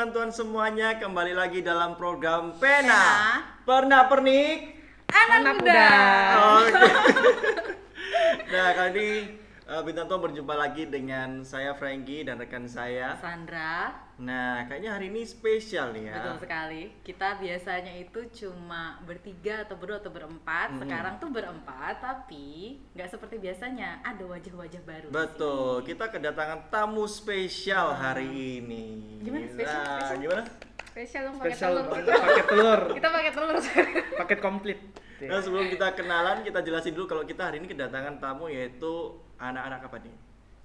bintang Tuhan semuanya, kembali lagi dalam program Pena Pernak Pernik Anak Muda. Oke. Nah, kali ini bintang Tuhan berjumpa lagi dengan saya Frankie dan rekan saya Sandra. Nah, kayaknya hari ini spesial nih ya. Betul sekali. Kita biasanya itu cuma bertiga atau berdua atau berempat. Sekarang tuh berempat, tapi nggak seperti biasanya. Ada wajah-wajah baru. Betul, kita kedatangan tamu spesial hari ini. Gimana spesial? Nah, gimana? Spesial dong, pakai Spesial telur. pakai telur, Kita pakai telur. paket komplit. Nah, sebelum kita kenalan, kita jelasin dulu kalau kita hari ini kedatangan tamu yaitu anak-anak apa nih?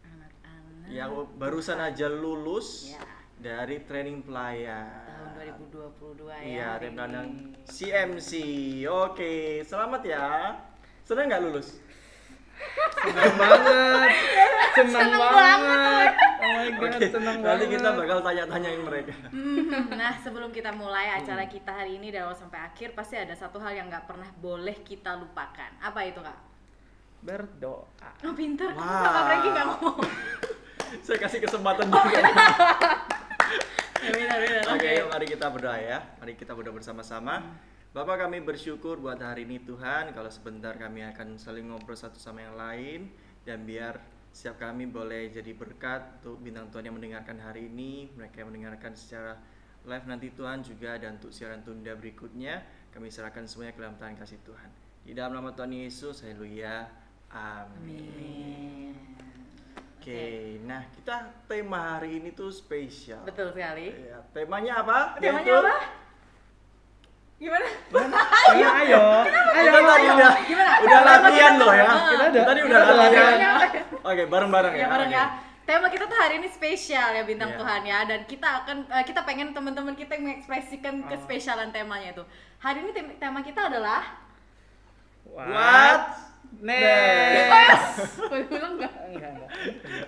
Anak-anak. Yang barusan aja lulus Ya. dari training pelayan. Tahun 2022 ya. Iya, hari training pelayan ini. CMC. Oke, selamat ya. Senang nggak lulus? Senang banget. Senang banget. Oh my god, Oke, senang nanti banget. kita bakal tanya-tanyain mereka. Nah, sebelum kita mulai acara kita hari ini dari awal sampai akhir, pasti ada satu hal yang nggak pernah boleh kita lupakan. Apa itu, Kak? Berdoa. Oh, pinter. Wow. Kenapa Kak Frankie nggak ngomong? Saya kasih kesempatan juga. Ya, benar. Oke, yuk mari kita berdoa ya. Mari kita berdoa bersama-sama. Bapak, kami bersyukur buat hari ini Tuhan. Kalau sebentar kami akan saling ngobrol satu sama yang lain. Dan biar setiap kami boleh jadi berkat untuk bintang Tuhan yang mendengarkan hari ini. Mereka yang mendengarkan secara live nanti Tuhan juga. Dan untuk siaran tunda berikutnya, kami serahkan semuanya ke dalam tangan kasih Tuhan. Di dalam nama Tuhan Yesus, haleluya. Amin. Oke, nah kita tema hari ini tuh spesial. Betul sekali. Ya, temanya apa? Temanya Yaitu- apa? Gimana? Ayo, ayo. Kita tadi udah latihan loh ya. Kita Tadi udah kita latihan. latihan. Oke, bareng-bareng ya. Ya bareng Oke. ya. Tema kita tuh hari ini spesial ya bintang Iya. Tuhan ya, dan kita akan kita pengen teman-teman kita yang mengekspresikan kespesialan temanya itu. Hari ini tema kita adalah What? Next. boleh ulang nggak? Enggak.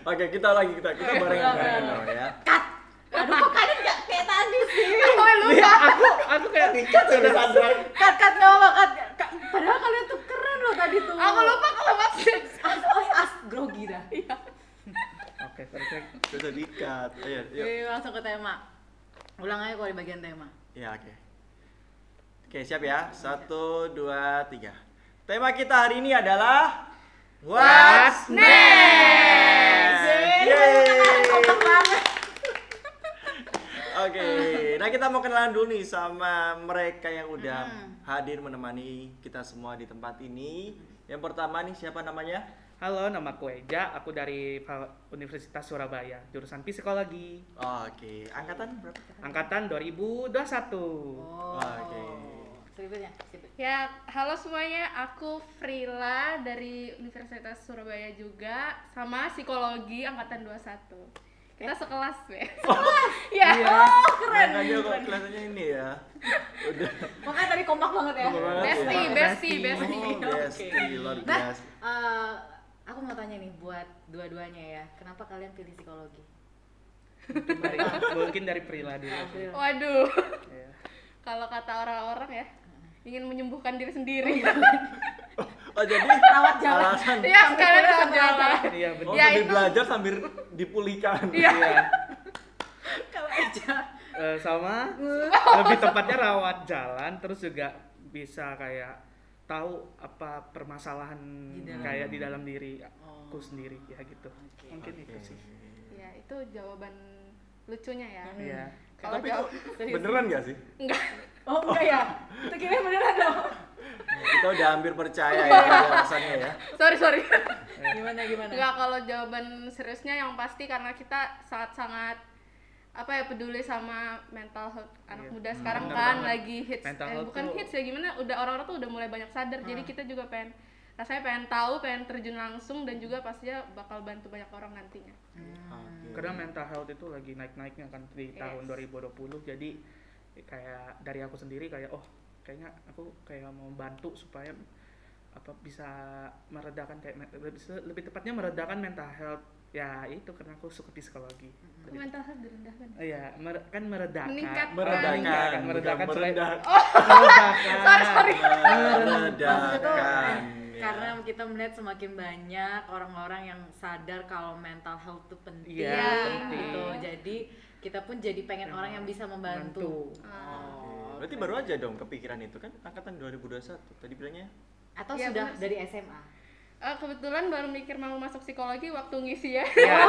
Oke, kita bareng-bareng dong ya. Aduh, kok kalian nggak kayak tadi sih? Iya, aku kayak Dikat sudah Sandra. Kat nggak apa Kat. Padahal kalian tuh keren loh tadi tuh. Aku lupa kalau masih. Oh, grogi dah. Iya. Oke, perfect. Sudah dikat. Ayo, yuk. Oke, langsung ke tema. Ulang aja kalau di bagian tema. Ya, oke. Oke, siap ya. 1 2 3. Tema kita hari ini adalah What's next? Yeay. Kompak banget. Oke, nah kita mau kenalan dulu nih sama mereka yang udah hadir menemani kita semua di tempat ini. Yang pertama nih, siapa namanya? Halo, nama aku Eja. Aku dari Universitas Surabaya, jurusan Psikologi. Oke, angkatan berapa? Angkatan 2021. Oh. Oke. Seributnya. Ya, halo semuanya, aku Frila dari Universitas Surabaya juga, sama psikologi angkatan 21. Kita sekelas, Be. Ya. Oh, keren. Makanya kok kelihatannya ini ya. Udah. Makanya tadi kompak banget ya. Kompak banget. Bestie, ya. bestie, Oh, bestie. bestie, luar Nah, biasa. aku mau tanya nih buat dua-duanya ya. Kenapa kalian pilih psikologi? Mungkin dari Prila dulu. Waduh, Iya. kalau kata orang-orang ya, ingin menyembuhkan diri sendiri. Oh, jadi Rawat jalan. alasan. Ya, sekalian Sambil rawat jalan. Iya, Oh, benar. Ya, sambil itu. belajar sambil dipulihkan. Iya. Kalau aja. Sama lebih tepatnya rawat jalan, terus juga bisa kayak tahu apa permasalahan Di dalam. kayak di dalam diri aku sendiri ya gitu. Oke. Mungkin itu sih. Ya, itu jawaban lucunya ya. Iya. Kalau Tapi kok serius. beneran gak sih? enggak. Oh, enggak ya? Itu kira beneran dong. Kita udah hampir percaya ya alasannya ya. Sorry. Gimana? Enggak, kalau jawaban seriusnya yang pasti karena kita sangat peduli sama mental health anak Iya. muda sekarang Bener kan banget. lagi hits, Mental health bukan tuh- hits ya, gimana, udah orang-orang tuh udah mulai banyak sadar, jadi kita juga rasanya pengen tahu, pengen terjun langsung, dan juga pastinya bakal bantu banyak orang nantinya. Oke. Karena mental health itu lagi naik-naiknya kan di Yes. tahun 2020. Jadi kayak dari aku sendiri kayak kayaknya aku kayak mau bantu supaya bisa meredakan lebih tepatnya meredakan mental health. Ya itu karena aku suka psikologi. Kok mental health direndahkan? Iya, kan meredakan. Meningkatkan. Meredakan, meredakan bukan supaya- meredak. Sorry. Meredakan. Karena kita melihat semakin banyak orang-orang yang sadar kalau mental health itu penting, Iya, penting. gitu. Jadi kita pun jadi pengen orang yang bisa membantu. Berarti baru aja dong kepikiran itu kan angkatan 2021 tadi bilangnya. Atau Iya, sudah benar. dari SMA? Kebetulan baru mikir mau masuk psikologi waktu ngisi ya. Ya.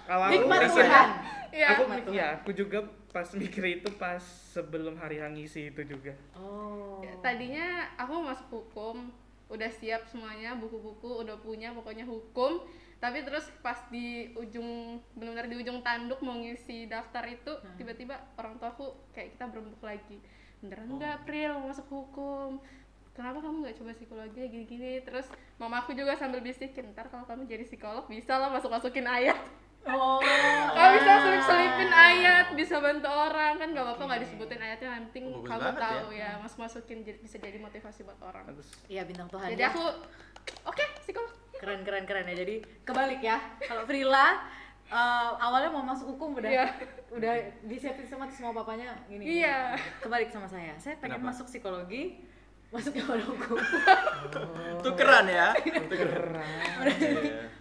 Kalau aku Nikmat mikir, Tuhan. Iya. aku juga pas mikir itu pas sebelum hari ngisi itu juga. Oh. Ya, tadinya aku mau masuk hukum, udah siap semuanya, buku-buku udah punya, pokoknya hukum. Tapi terus pas di ujung, benar-benar di ujung tanduk mau ngisi daftar itu, tiba-tiba orang tua aku kayak kita berembuk lagi. Beneran enggak, Pril, mau masuk hukum? Kenapa kamu nggak coba psikologi ya gini-gini? Terus mama aku juga sambil bisikin, ntar kalau kamu jadi psikolog bisa lah masuk-masukin ayat. Oh. Kamu bisa selip-selipin ayat, bisa bantu orang, kan nggak apa-apa nggak disebutin ayatnya, yang penting Bagus kamu banget tahu ya, masukin bisa jadi motivasi buat orang. Bagus. Iya, bintang Tuhan. Jadi ya. aku oke, psikolog. Keren ya. Jadi kebalik ya. Kalau Frila awalnya mau masuk hukum Iya. udah disiapin sama papanya gini. Iya. Kebalik sama saya. Saya pengen Kenapa? masuk psikologi, masuk ke hukum. Tukeran ya.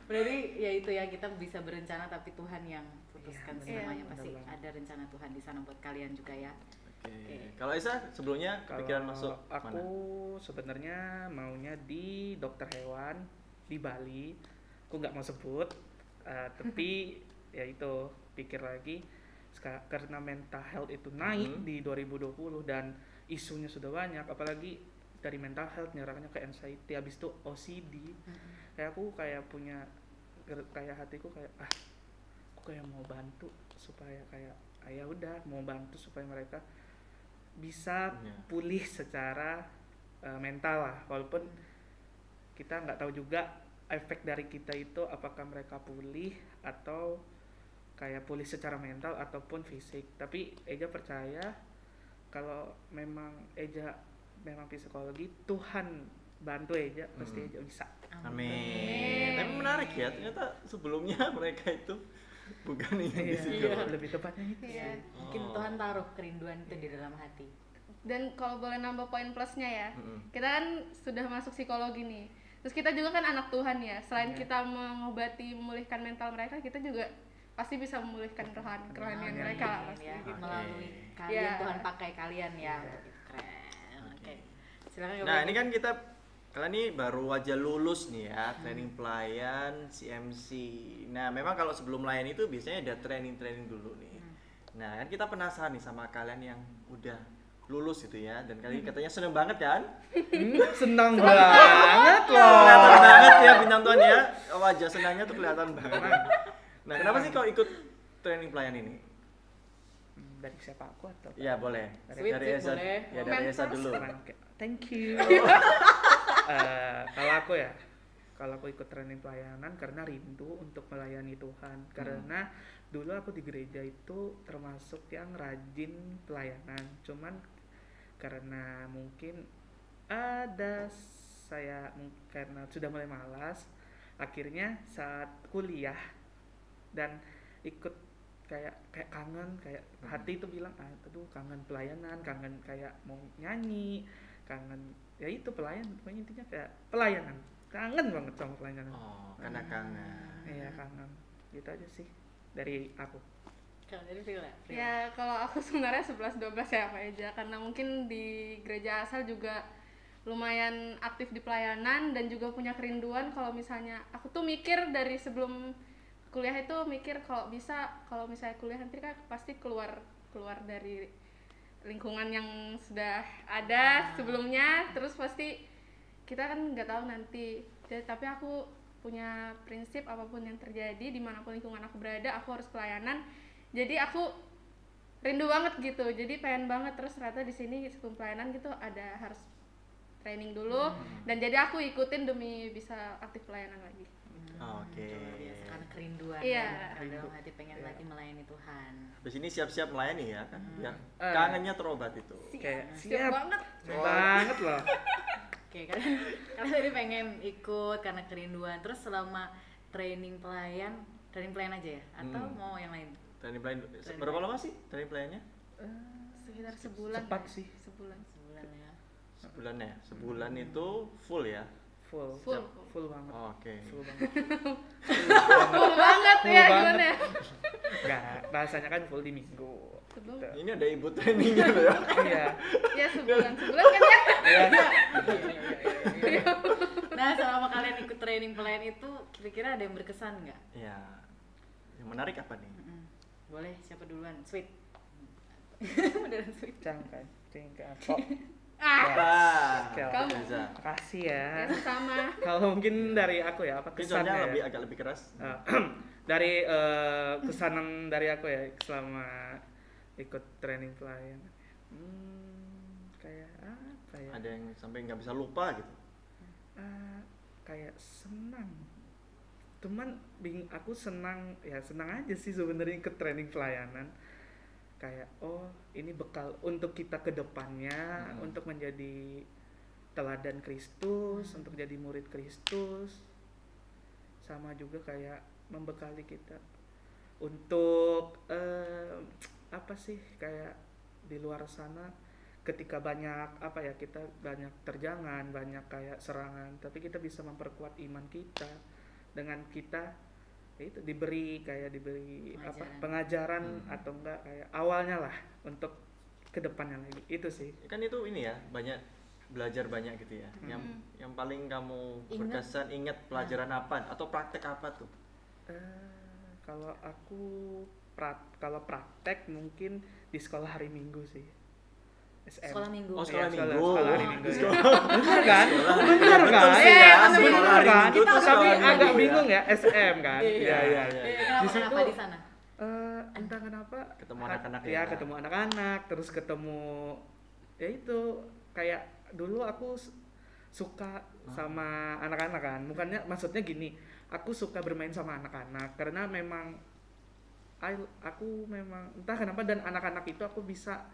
Berarti ya itu ya, kita bisa berencana tapi Tuhan yang putuskan Iya, semuanya. benar Pasti banget. ada rencana Tuhan di sana buat kalian juga ya. Oke. Kalau Isa sebelumnya kepikiran Kalau masuk aku mana? sebenarnya maunya di dokter hewan di Bali. Aku nggak mau sebut, tapi ya itu pikir lagi karena mental health itu naik di 2020 dan isunya sudah banyak, apalagi dari mental health nyerangnya ke anxiety, habis itu OCD. Kayak aku kayak punya kayak hatiku kayak aku kayak mau bantu supaya kayak ya udah mau bantu supaya mereka bisa pulih secara mental lah, walaupun kita nggak tahu juga efek dari kita itu apakah mereka pulih atau kayak pulih secara mental ataupun fisik. Tapi Eja percaya kalau memang Eja memang psikologi, Tuhan bantu Eja, pasti Eja bisa. Amin. Tapi menarik ya, ternyata sebelumnya mereka itu bukan ingin di situ. Lebih tepatnya itu Iya. sih. Mungkin Tuhan taruh kerinduan itu di dalam hati. Dan kalau boleh nambah poin plusnya ya, kita kan sudah masuk psikologi nih. Terus kita juga kan anak Tuhan ya. Selain kita mengobati, memulihkan mental mereka, kita juga pasti bisa memulihkan kerohanian mereka lah pasti. Ya, Gitu. melalui kalian Iya. Tuhan pakai kalian ya. Keren. Oke. Silakan Kak Nah, Bro. ini kan kalian nih baru aja lulus nih ya, training pelayan CMC. Nah, memang kalau sebelum pelayan itu biasanya ada training dulu nih. Nah, kan kita penasaran nih sama kalian yang udah lulus gitu ya, dan kalian katanya seneng banget kan? Senang banget loh. Kelihatan banget ya bintang Tuhan ya, wajah senangnya tuh kelihatan banget. Nah, kenapa sih kau ikut training pelayan ini? Dari siapa aku atau? Ya boleh. Sweet, Dari Esa, boleh. ya dari Esa dulu. Oke, thank you. Kalau aku ikut training pelayanan karena rindu untuk melayani Tuhan. Karena dulu aku di gereja itu termasuk yang rajin pelayanan. Cuman karena mungkin karena sudah mulai malas, akhirnya saat kuliah dan ikut kayak kangen, kayak hati itu bilang aduh kangen pelayanan, kangen kayak mau nyanyi, kangen ya itu pelayan, pokoknya intinya kayak pelayanan, kangen banget sama pelayanan. Oh, karena kangen. Iya kangen, gitu aja sih dari aku. Kalau dari Frila. Ya kalau aku sebenarnya 11-12 ya Pak Eja, karena mungkin di gereja asal juga lumayan aktif di pelayanan dan juga punya kerinduan. Kalau misalnya aku tuh mikir dari sebelum kuliah itu mikir kalau misalnya kuliah nanti kan pasti keluar dari lingkungan yang sudah ada sebelumnya, terus pasti kita kan nggak tahu nanti. Tapi aku punya prinsip apapun yang terjadi dimanapun lingkungan aku berada, aku harus pelayanan. Jadi aku rindu banget gitu, jadi pengen banget. Terus ternyata di sini sebelum pelayanan gitu ada harus training dulu, dan jadi aku ikutin demi bisa aktif pelayanan lagi. Oke. Luar biasa, karena kerinduan Iya. ya, karena dalam hati pengen lagi melayani Tuhan. Habis ini siap-siap melayani ya kan? Biar kangennya terobat itu. Kayak Siap banget. banget loh. Oke, kalian tadi pengen ikut karena kerinduan. Terus selama training pelayan aja ya? Atau mau yang lain? Training pelayan berapa lama sih training pelayannya? Sekitar sebulan. Cepat lah ya. sih. Sebulan. Sebulan ya. Sebulan ya. Sebulan itu full ya. Full banget. Oke. Full banget. Full banget ya, banget. gimana ya? Enggak, bahasanya kan full di minggu. Sebelum Gitu. Ini ada ibu trainingnya loh ya. Iya. ya sebulan kan ya. Iya. Nah, selama kalian ikut training pelayan itu kira-kira ada yang berkesan nggak? Ya. Yang menarik apa nih? Boleh, siapa duluan? Sweet. Beneran sweet. Jangan, tinggal. Oh, Ah, Kamu. bisa. makasih ya. Ya sama. Kalau mungkin dari aku ya, apa Ini kesannya soalnya ya? lebih agak lebih keras. Dari kesanan dari aku ya selama ikut training pelayan. Kayak apa ya? Ada yang sampai nggak bisa lupa gitu. Kayak senang. Cuman aku senang aja sih sebenarnya ikut training pelayanan. Kayak ini bekal untuk kita ke depannya, untuk menjadi teladan Kristus, untuk jadi murid Kristus. Sama juga kayak membekali kita untuk apa sih, kayak di luar sana ketika banyak kita banyak terjangan, banyak kayak serangan, tapi kita bisa memperkuat iman kita dengan kita itu diberi pengajaran atau enggak kayak awalnya lah untuk kedepannya lagi. Itu sih. Kan itu ini ya, banyak belajar banyak gitu ya. Yang paling kamu berkesan ingat pelajaran apa atau praktek apa tuh? Kalau aku praktek mungkin di sekolah hari Minggu sih. SM. Sekolah minggu. Oh, sekolah Iya, minggu. sekolah hari Minggu. Sekolah- Bener kan? Bener kan? sih ya, Iya, sekolah bener hari kan? Minggu tuh Tapi sekolah agak minggu bingung ya. ya, SM kan? Iya. Di situ- Kenapa di sana? Entah kenapa Ketemu anak-anak ya, ya. ketemu anak-anak, terus ketemu ya itu kayak dulu aku suka sama anak-anak kan. Maksudnya gini, aku suka bermain sama anak-anak karena memang aku memang entah kenapa, dan anak-anak itu aku bisa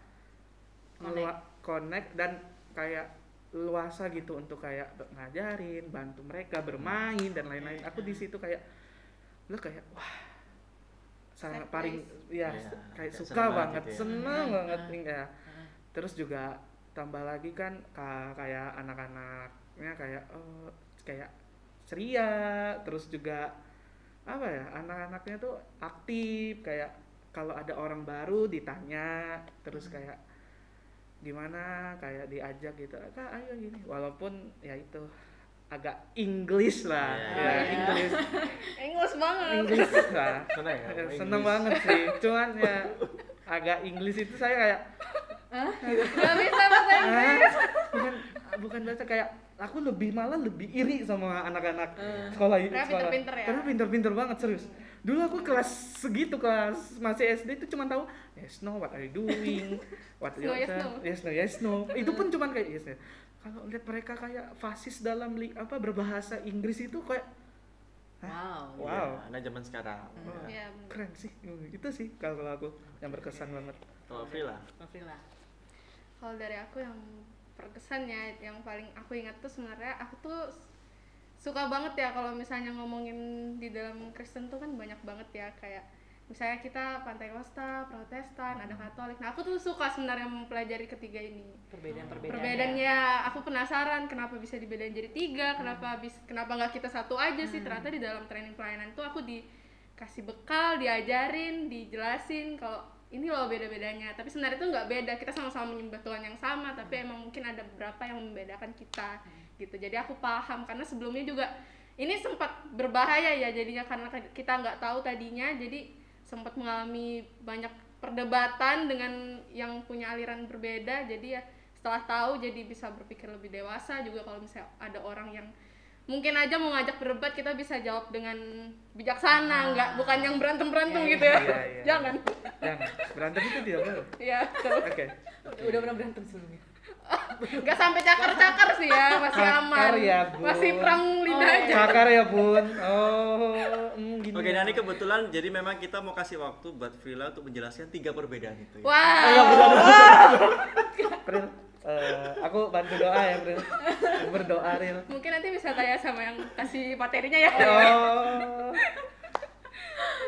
connect dan kayak luasa gitu untuk kayak ngajarin, bantu mereka bermain dan lain-lain. Aku di situ kayak wah, sangat Safe paling place. ya Iya, kayak kayak suka seneng banget, banget gitu ya. seneng banget ya. Terus juga tambah lagi kan kayak anak-anaknya kayak ceria, terus juga apa ya, anak-anaknya tuh aktif, kayak kalau ada orang baru ditanya, terus kayak gimana, kayak diajak gitu, Kak ayo gini, walaupun ya itu agak English lah, Iya. English banget. English lah. Seneng ya? Seneng English. banget sih, cuman ya agak English itu saya kayak Gak bisa bahasa Inggris. bukan bahasa, kayak aku malah lebih iri sama anak-anak sekolah ini. Karena pinter-pinter ya? Karena pinter-pinter banget, serius. Dulu aku kelas masih SD itu cuma tahu yes no, what are you doing, what No, yes, no. yes no. Itu pun cuma kayak yes no. Kalau lihat mereka kayak fasis dalam berbahasa Inggris itu kayak Wow. Wow. Iya, anak zaman sekarang. Iya, bener. keren sih. Itu sih kalau aku yang berkesan banget. Kalau Frila, Frila. Kalau dari aku yang berkesannya, yang paling aku ingat tuh sebenarnya aku tuh suka banget ya kalau misalnya ngomongin di dalam Kristen tuh kan banyak banget ya, kayak misalnya kita Pantekosta, Protestan, ada Katolik. Nah aku tuh suka sebenarnya mempelajari ketiga ini. Perbedaannya aku penasaran kenapa bisa dibedain jadi tiga, kenapa nggak kita satu aja sih. Ternyata di dalam training pelayanan tuh aku dikasih bekal, diajarin, dijelasin kalau ini loh beda-bedanya. Tapi sebenarnya itu nggak beda, kita sama-sama menyembah Tuhan yang sama, tapi emang mungkin ada beberapa yang membedakan kita gitu. Jadi aku paham, karena sebelumnya juga ini sempat berbahaya ya jadinya, karena kita nggak tahu tadinya, jadi sempat mengalami banyak perdebatan dengan yang punya aliran berbeda. Jadi ya setelah tahu jadi bisa berpikir lebih dewasa juga. Kalau misalnya ada orang yang mungkin aja mau ngajak berdebat, kita bisa jawab dengan bijaksana, bukan yang berantem gitu ya. Iya. Jangan Berantem itu tidak boleh. ya betul. Oke. Udah pernah berantem sebelumnya? Nggak sampai cakar-cakar sih ya, masih aman. Cakar ya, Bu. Masih perang lidah aja. Cakar ya bun. Gini. oke, nah ini kebetulan jadi memang kita mau kasih waktu buat Frila untuk menjelaskan 3 perbedaan itu ya. Wah. Pril, aku bantu doa ya, Pril. Berdoa, Pril. Mungkin nanti bisa tanya sama yang kasih materinya ya. Oh.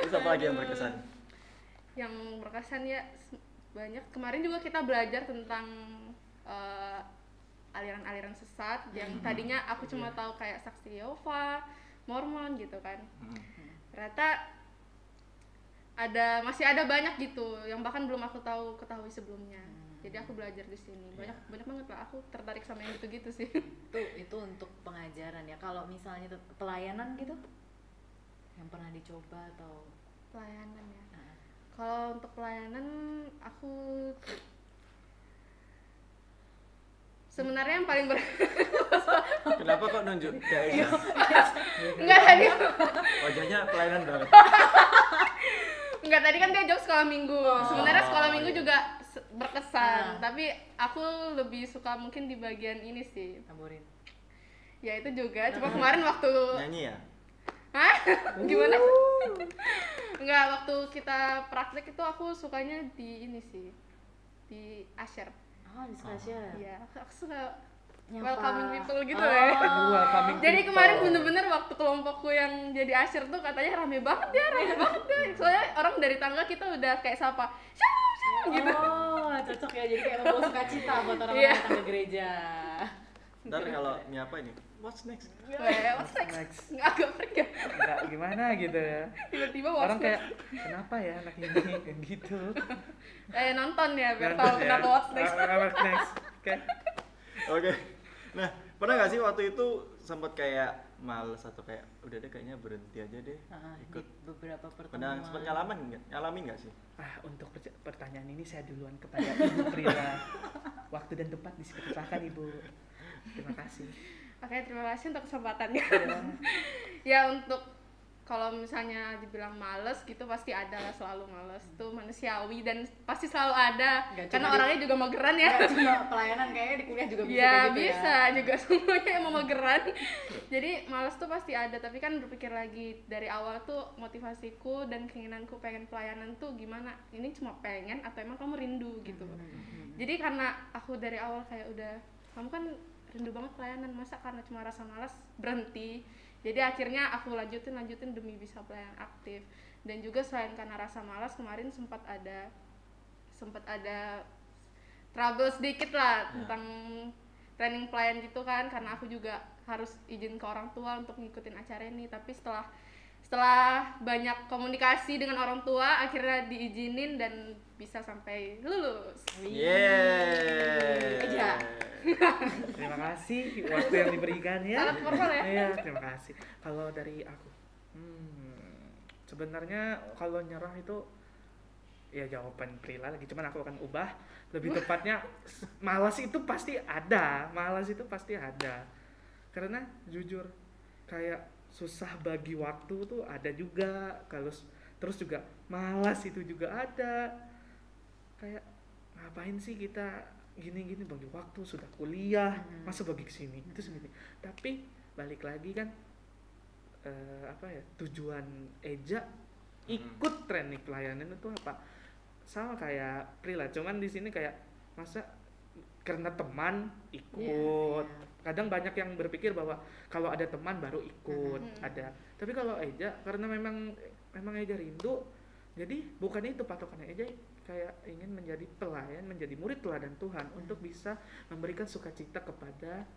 Terus apa lagi yang berkesan? Yang berkesan ya banyak. Kemarin juga kita belajar tentang aliran-aliran sesat yang tadinya aku cuma tahu kayak Saksi Yehova, Mormon gitu kan. Ternyata masih ada banyak gitu yang bahkan belum aku ketahui sebelumnya. Jadi aku belajar di sini banyak banget lah, aku tertarik sama yang gitu-gitu sih. Itu untuk pengajaran ya. Kalau misalnya pelayanan gitu yang pernah dicoba atau Pelayanan ya. Kalau untuk pelayanan aku sebenarnya yang paling Kenapa kok nunjuk guys? enggak tadi Wajahnya pelayanan banget. enggak tadi kan dia jawab sekolah minggu. Sebenarnya sekolah minggu juga berkesan, tapi aku lebih suka mungkin di bagian ini sih. tamborin? Ya itu juga, cuma kemarin waktu Nyanyi ya? hah? Gimana? Enggak, waktu kita praktek itu aku sukanya di ini sih. Di Asher. Oh, di Slasher. Iya, aku suka Nyapa. welcoming people gitu Oh. ya. Welcoming Jadi people. kemarin bener-bener waktu kelompokku yang jadi Asher tuh katanya rame banget ya. Soalnya orang dari tangga kita udah kayak sapa, "Shalom," gitu. Oh, cocok ya. Jadi kayak membawa sukacita buat orang Iya. yang datang ke gereja. Ntar kalau nyapa ini, what's next? What's next? Nggak agak pergi. Nggak gimana gitu ya. Tiba-tiba what's Orang next? kayak kenapa ya anak ini kayak gitu. Nonton ya biar Nonton tahu ya. kenapa what's next. What's next. Oke. Oke. Nah, pernah nggak sih waktu itu sempat kayak males atau kayak udah deh kayaknya berhenti aja deh Di ikut? beberapa Pernah pertemuan. sempat ngalamin nggak sih? Untuk pertanyaan ini saya duluan kepada Ibu Prila. Waktu dan tempat dipersilakan Ibu. Terima kasih. Oke, terima kasih untuk kesempatannya. Ya. Ya untuk kalau misalnya dibilang males gitu pasti ada lah, selalu males tuh manusiawi dan pasti selalu ada. Nggak Karena cuma orangnya juga mageran ya. Nggak cuma pelayanan, kayaknya di kuliah juga bisa Ya kayak gitu bisa ya. juga semuanya emang mageran. Jadi males tuh pasti ada, tapi kan berpikir lagi dari awal tuh motivasiku dan keinginanku pengen pelayanan tuh gimana? Ini cuma pengen atau emang kamu rindu gitu. Jadi karena aku dari awal kayak udah, kamu kan rindu banget pelayanan, masa karena cuma rasa malas berhenti. Jadi akhirnya aku lanjutin demi bisa pelayanan aktif. Dan juga selain karena rasa malas, kemarin sempat ada trouble sedikit lah tentang training pelayan gitu kan, karena aku juga harus izin ke orang tua untuk ngikutin acara ini. Tapi setelah banyak komunikasi dengan orang tua, akhirnya diizinin dan bisa sampai lulus. Yeay. Iya. Terima kasih waktu yang diberikan ya. Salam formal ya. Iya, terima kasih. Kalau dari aku, sebenarnya kalau nyerah itu ya jawaban Prila lagi, cuman aku akan ubah. Lebih tepatnya malas itu pasti ada, karena jujur kayak susah bagi waktu tuh ada juga. Kalau terus juga malas itu juga ada, kayak ngapain sih kita gini bagi waktu, sudah kuliah masa bagi kesini itu segini. Tapi balik lagi kan tujuan Eja ikut training pelayanan itu apa, sama kayak Prila, cuman di sini kayak masa karena teman ikut. Kadang banyak yang berpikir bahwa kalau ada teman baru ikut, ada. Tapi kalau Eja karena memang Eja rindu, jadi bukan itu patokannya. Eja kayak ingin menjadi pelayan, menjadi murid teladan Tuhan untuk bisa memberikan sukacita kepada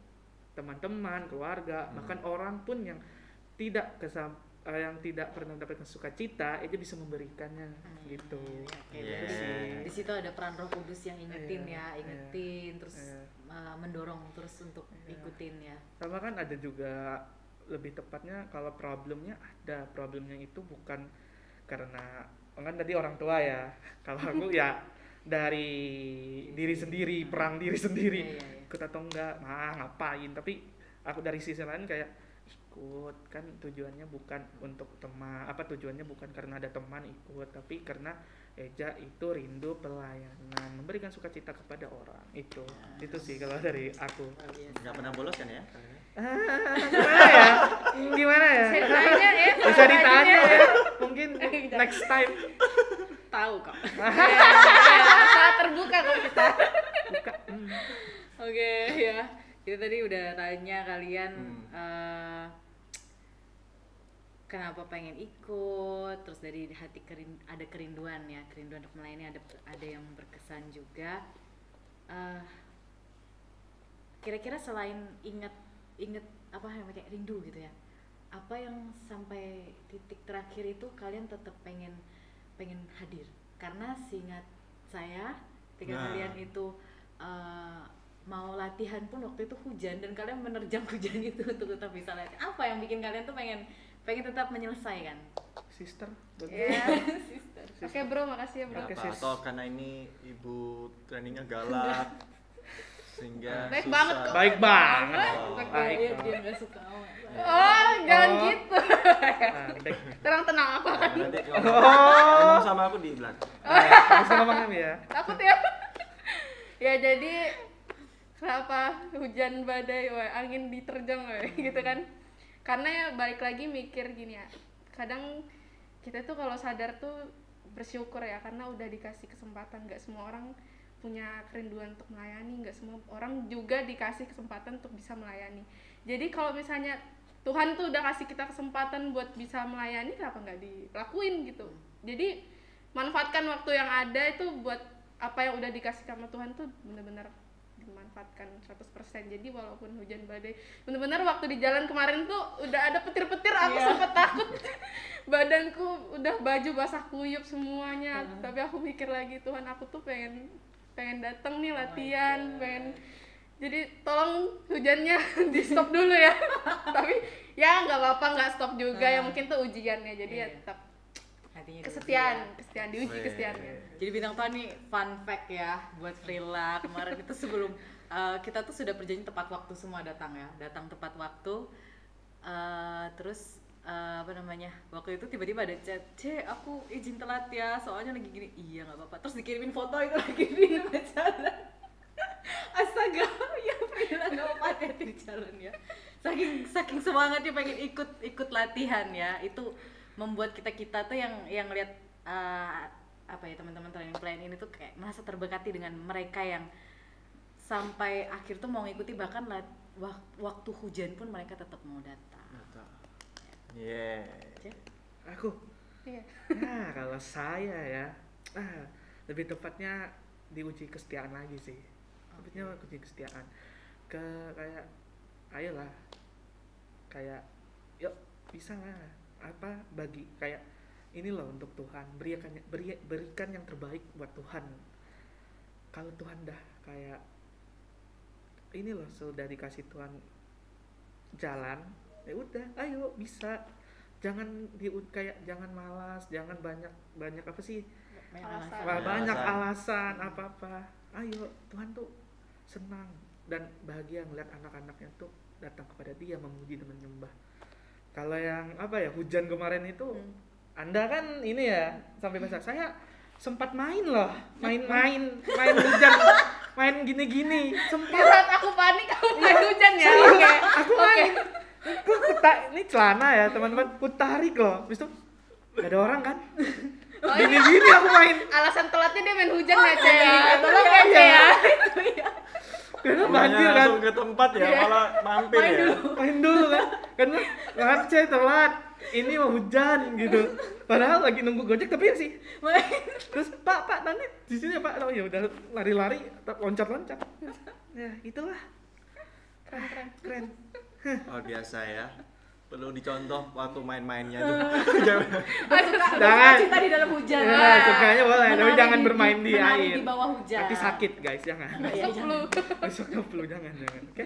teman-teman, keluarga, bahkan orang pun yang tidak pernah mendapatkan sukacita, Eja bisa memberikannya gitu. Oke, Yeah. jadi di situ ada peran Roh Kudus yang ingetin terus mendorong terus untuk ikutin ya. Sama kan ada juga, lebih tepatnya kalau problemnya itu bukan karena kan tadi orang tua ya. Kalau aku ya dari diri sendiri, perang diri sendiri. Ikut atau enggak, ngapain. Tapi aku dari sisi lain kayak ikut, kan tujuannya bukan untuk tujuannya bukan karena ada teman ikut, tapi karena Eja itu rindu pelayanan, memberikan sukacita kepada orang. Itu sih kalau dari aku. Nggak pernah bolos kan ya? Gimana ya? Bisa ditanya ya. Mungkin next time. Tahu kok. Sangat terbuka kok kita. Oke ya. Kita tadi udah tanya kalian kenapa pengen ikut, terus dari hati ada kerinduan untuk melayani, ada yang berkesan juga. Kira-kira selain inget apa namanya kayak rindu gitu ya, apa yang sampai titik terakhir itu kalian tetap pengen pengen hadir karena seingat saya ketika Nah. kalian itu mau latihan pun waktu itu hujan dan kalian menerjang hujan itu untuk tetap bisa latihan. Apa yang bikin kalian tuh pengen tetap menyelesaikan? Sister, Iya. Sister. Oke bro, makasih ya bro. Oke, Apa? sis. Atau karena ini ibu trainingnya galak sehingga Baik susah. banget kok. Baik banget. Oh. Baik. Dia nggak suka sama saya. Oh, jangan Oh. gitu. Nah, baik. Tenang-tenang aku akan Nanti Oh. ngomong sama aku di belakang. Bisa ngomongnya ya. takut ya. Ya jadi kenapa hujan badai, woy, angin diterjang woy, gitu kan? Karena ya balik lagi mikir gini ya. Kadang kita tuh kalau sadar tuh bersyukur ya karena udah dikasih kesempatan. Nggak semua orang punya kerinduan untuk melayani, nggak semua orang juga dikasih kesempatan untuk bisa melayani. Jadi kalau misalnya Tuhan tuh udah kasih kita kesempatan buat bisa melayani, kenapa nggak dilakuin gitu? Jadi manfaatkan waktu yang ada itu buat apa yang udah dikasih sama Tuhan tuh bener-bener dimanfaatkan 100%. Jadi walaupun hujan badai, bener-bener waktu di jalan kemarin tuh udah ada petir-petir, aku Iya. sempet takut. Badanku udah baju basah kuyup semuanya. Tapi aku mikir lagi, Tuhan aku tuh pengen datang nih latihan, pengen. Jadi tolong hujannya di stop dulu ya. Tapi ya nggak apa-apa, nggak stop juga ya, mungkin tuh ujiannya. Jadi ya Iya. tetap Hatinya kesetiaan diuji Wih. kesetiaannya. Jadi bintang tamu nih fun fact ya buat Frila kemarin itu sebelum kita tuh sudah berjanji tepat waktu semua datang ya, datang tepat waktu. Terus apa namanya, waktu itu tiba-tiba ada chat, aku izin telat ya soalnya lagi gini. Iya nggak apa-apa. Terus dikirimin foto itu lagi di jalan. Astaga, ya Frila nggak apa-apa, hati-hati di jalan ya. Saking semangatnya pengen ikut latihan ya, itu membuat kita tuh yang lihat apa ya, teman-teman training plan ini tuh kayak merasa terberkati dengan mereka yang sampai akhir tuh mau ngikuti, bahkan waktu hujan pun mereka tetap mau datang. Yeah. Aku. Iya. Nah, kalau saya ya, lebih tepatnya diuji kesetiaan lagi sih. Lebihnya uji kesetiaan. Kayak, ayolah, kayak, yuk bisa lah. Apa bagi kayak ini loh untuk Tuhan, berikan yang terbaik buat Tuhan. Kalau Tuhan dah kayak ini loh, sudah dikasih Tuhan jalan, ya udah, ayo bisa. Jangan jangan malas, jangan banyak apa sih? Alasan. Banyak alasan apa-apa. Ayo, Tuhan tuh senang dan bahagia ngeliat anak-anaknya tuh datang kepada Dia, memuji dan menyembah. Kalau yang apa ya, hujan kemarin itu, Anda kan ini ya sampai basah. Saya sempat main loh, main hujan, main gini-gini. Sempat. Saat aku panik, aku main hujan ya. Oke. Aku main. Ini celana ya teman-teman, ku tarik loh. Habis itu gak ada orang kan? Oh, iya. Gini-gini aku main. Alasan telatnya dia main hujan ya, Cek. Tolong ya, Cek ya. Karena Bukannya banjir kan. langsung ke tempat ya, Iya. malah mampir ya. Main dulu kan. Karena ngaceh telat. Ini mau hujan gitu. Padahal lagi nunggu Gojek tapi ya sih. Terus Pak nanti di sini ya Pak. Oh ya udah lari-lari, loncat-loncat. Ya, itulah. Keren. Oh biasa ya. Perlu dicontoh waktu main-mainnya tuh. Jangan. Cinta di dalam hujan. Ya, sukanya boleh, tapi Menari jangan bermain di menari air. di bawah hujan. Nanti sakit guys, jangan. Iya, jangan. Besoknya flu, jangan. Oke?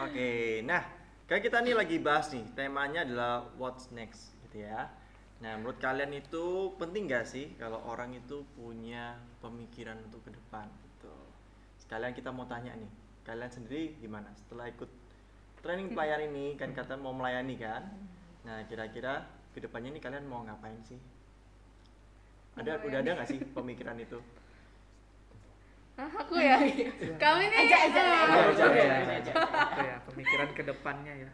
Oke, nah kayak kita nih lagi bahas nih, temanya adalah what's next gitu ya. Nah menurut kalian itu penting gak sih kalau orang itu punya pemikiran untuk ke depan gitu. Sekalian kita mau tanya nih, kalian sendiri gimana setelah ikut training pelayan ini, kan kata mau melayani kan. Nah kira-kira ke depannya ini kalian mau ngapain sih? Udah ada gak sih pemikiran itu? Hah, aku ya. Kamu ini Aja. Apa ya, pemikiran ke depannya ya.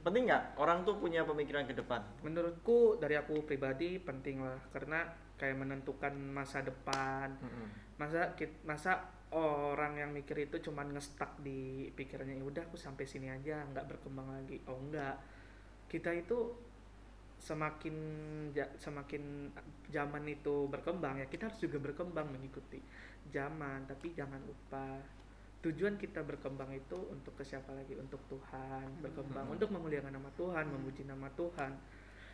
Penting nggak orang tuh punya pemikiran ke depan? Menurutku dari aku pribadi penting lah, karena kayak menentukan masa depan. Masa orang yang mikir itu cuman ngestak di pikirannya, ya udah aku sampai sini aja, nggak berkembang lagi. Oh enggak, kita itu semakin zaman itu berkembang ya, kita harus juga berkembang mengikuti zaman. Tapi jangan lupa tujuan kita berkembang itu untuk ke siapa lagi? Untuk Tuhan. Berkembang untuk memuliakan nama Tuhan, memuji nama Tuhan.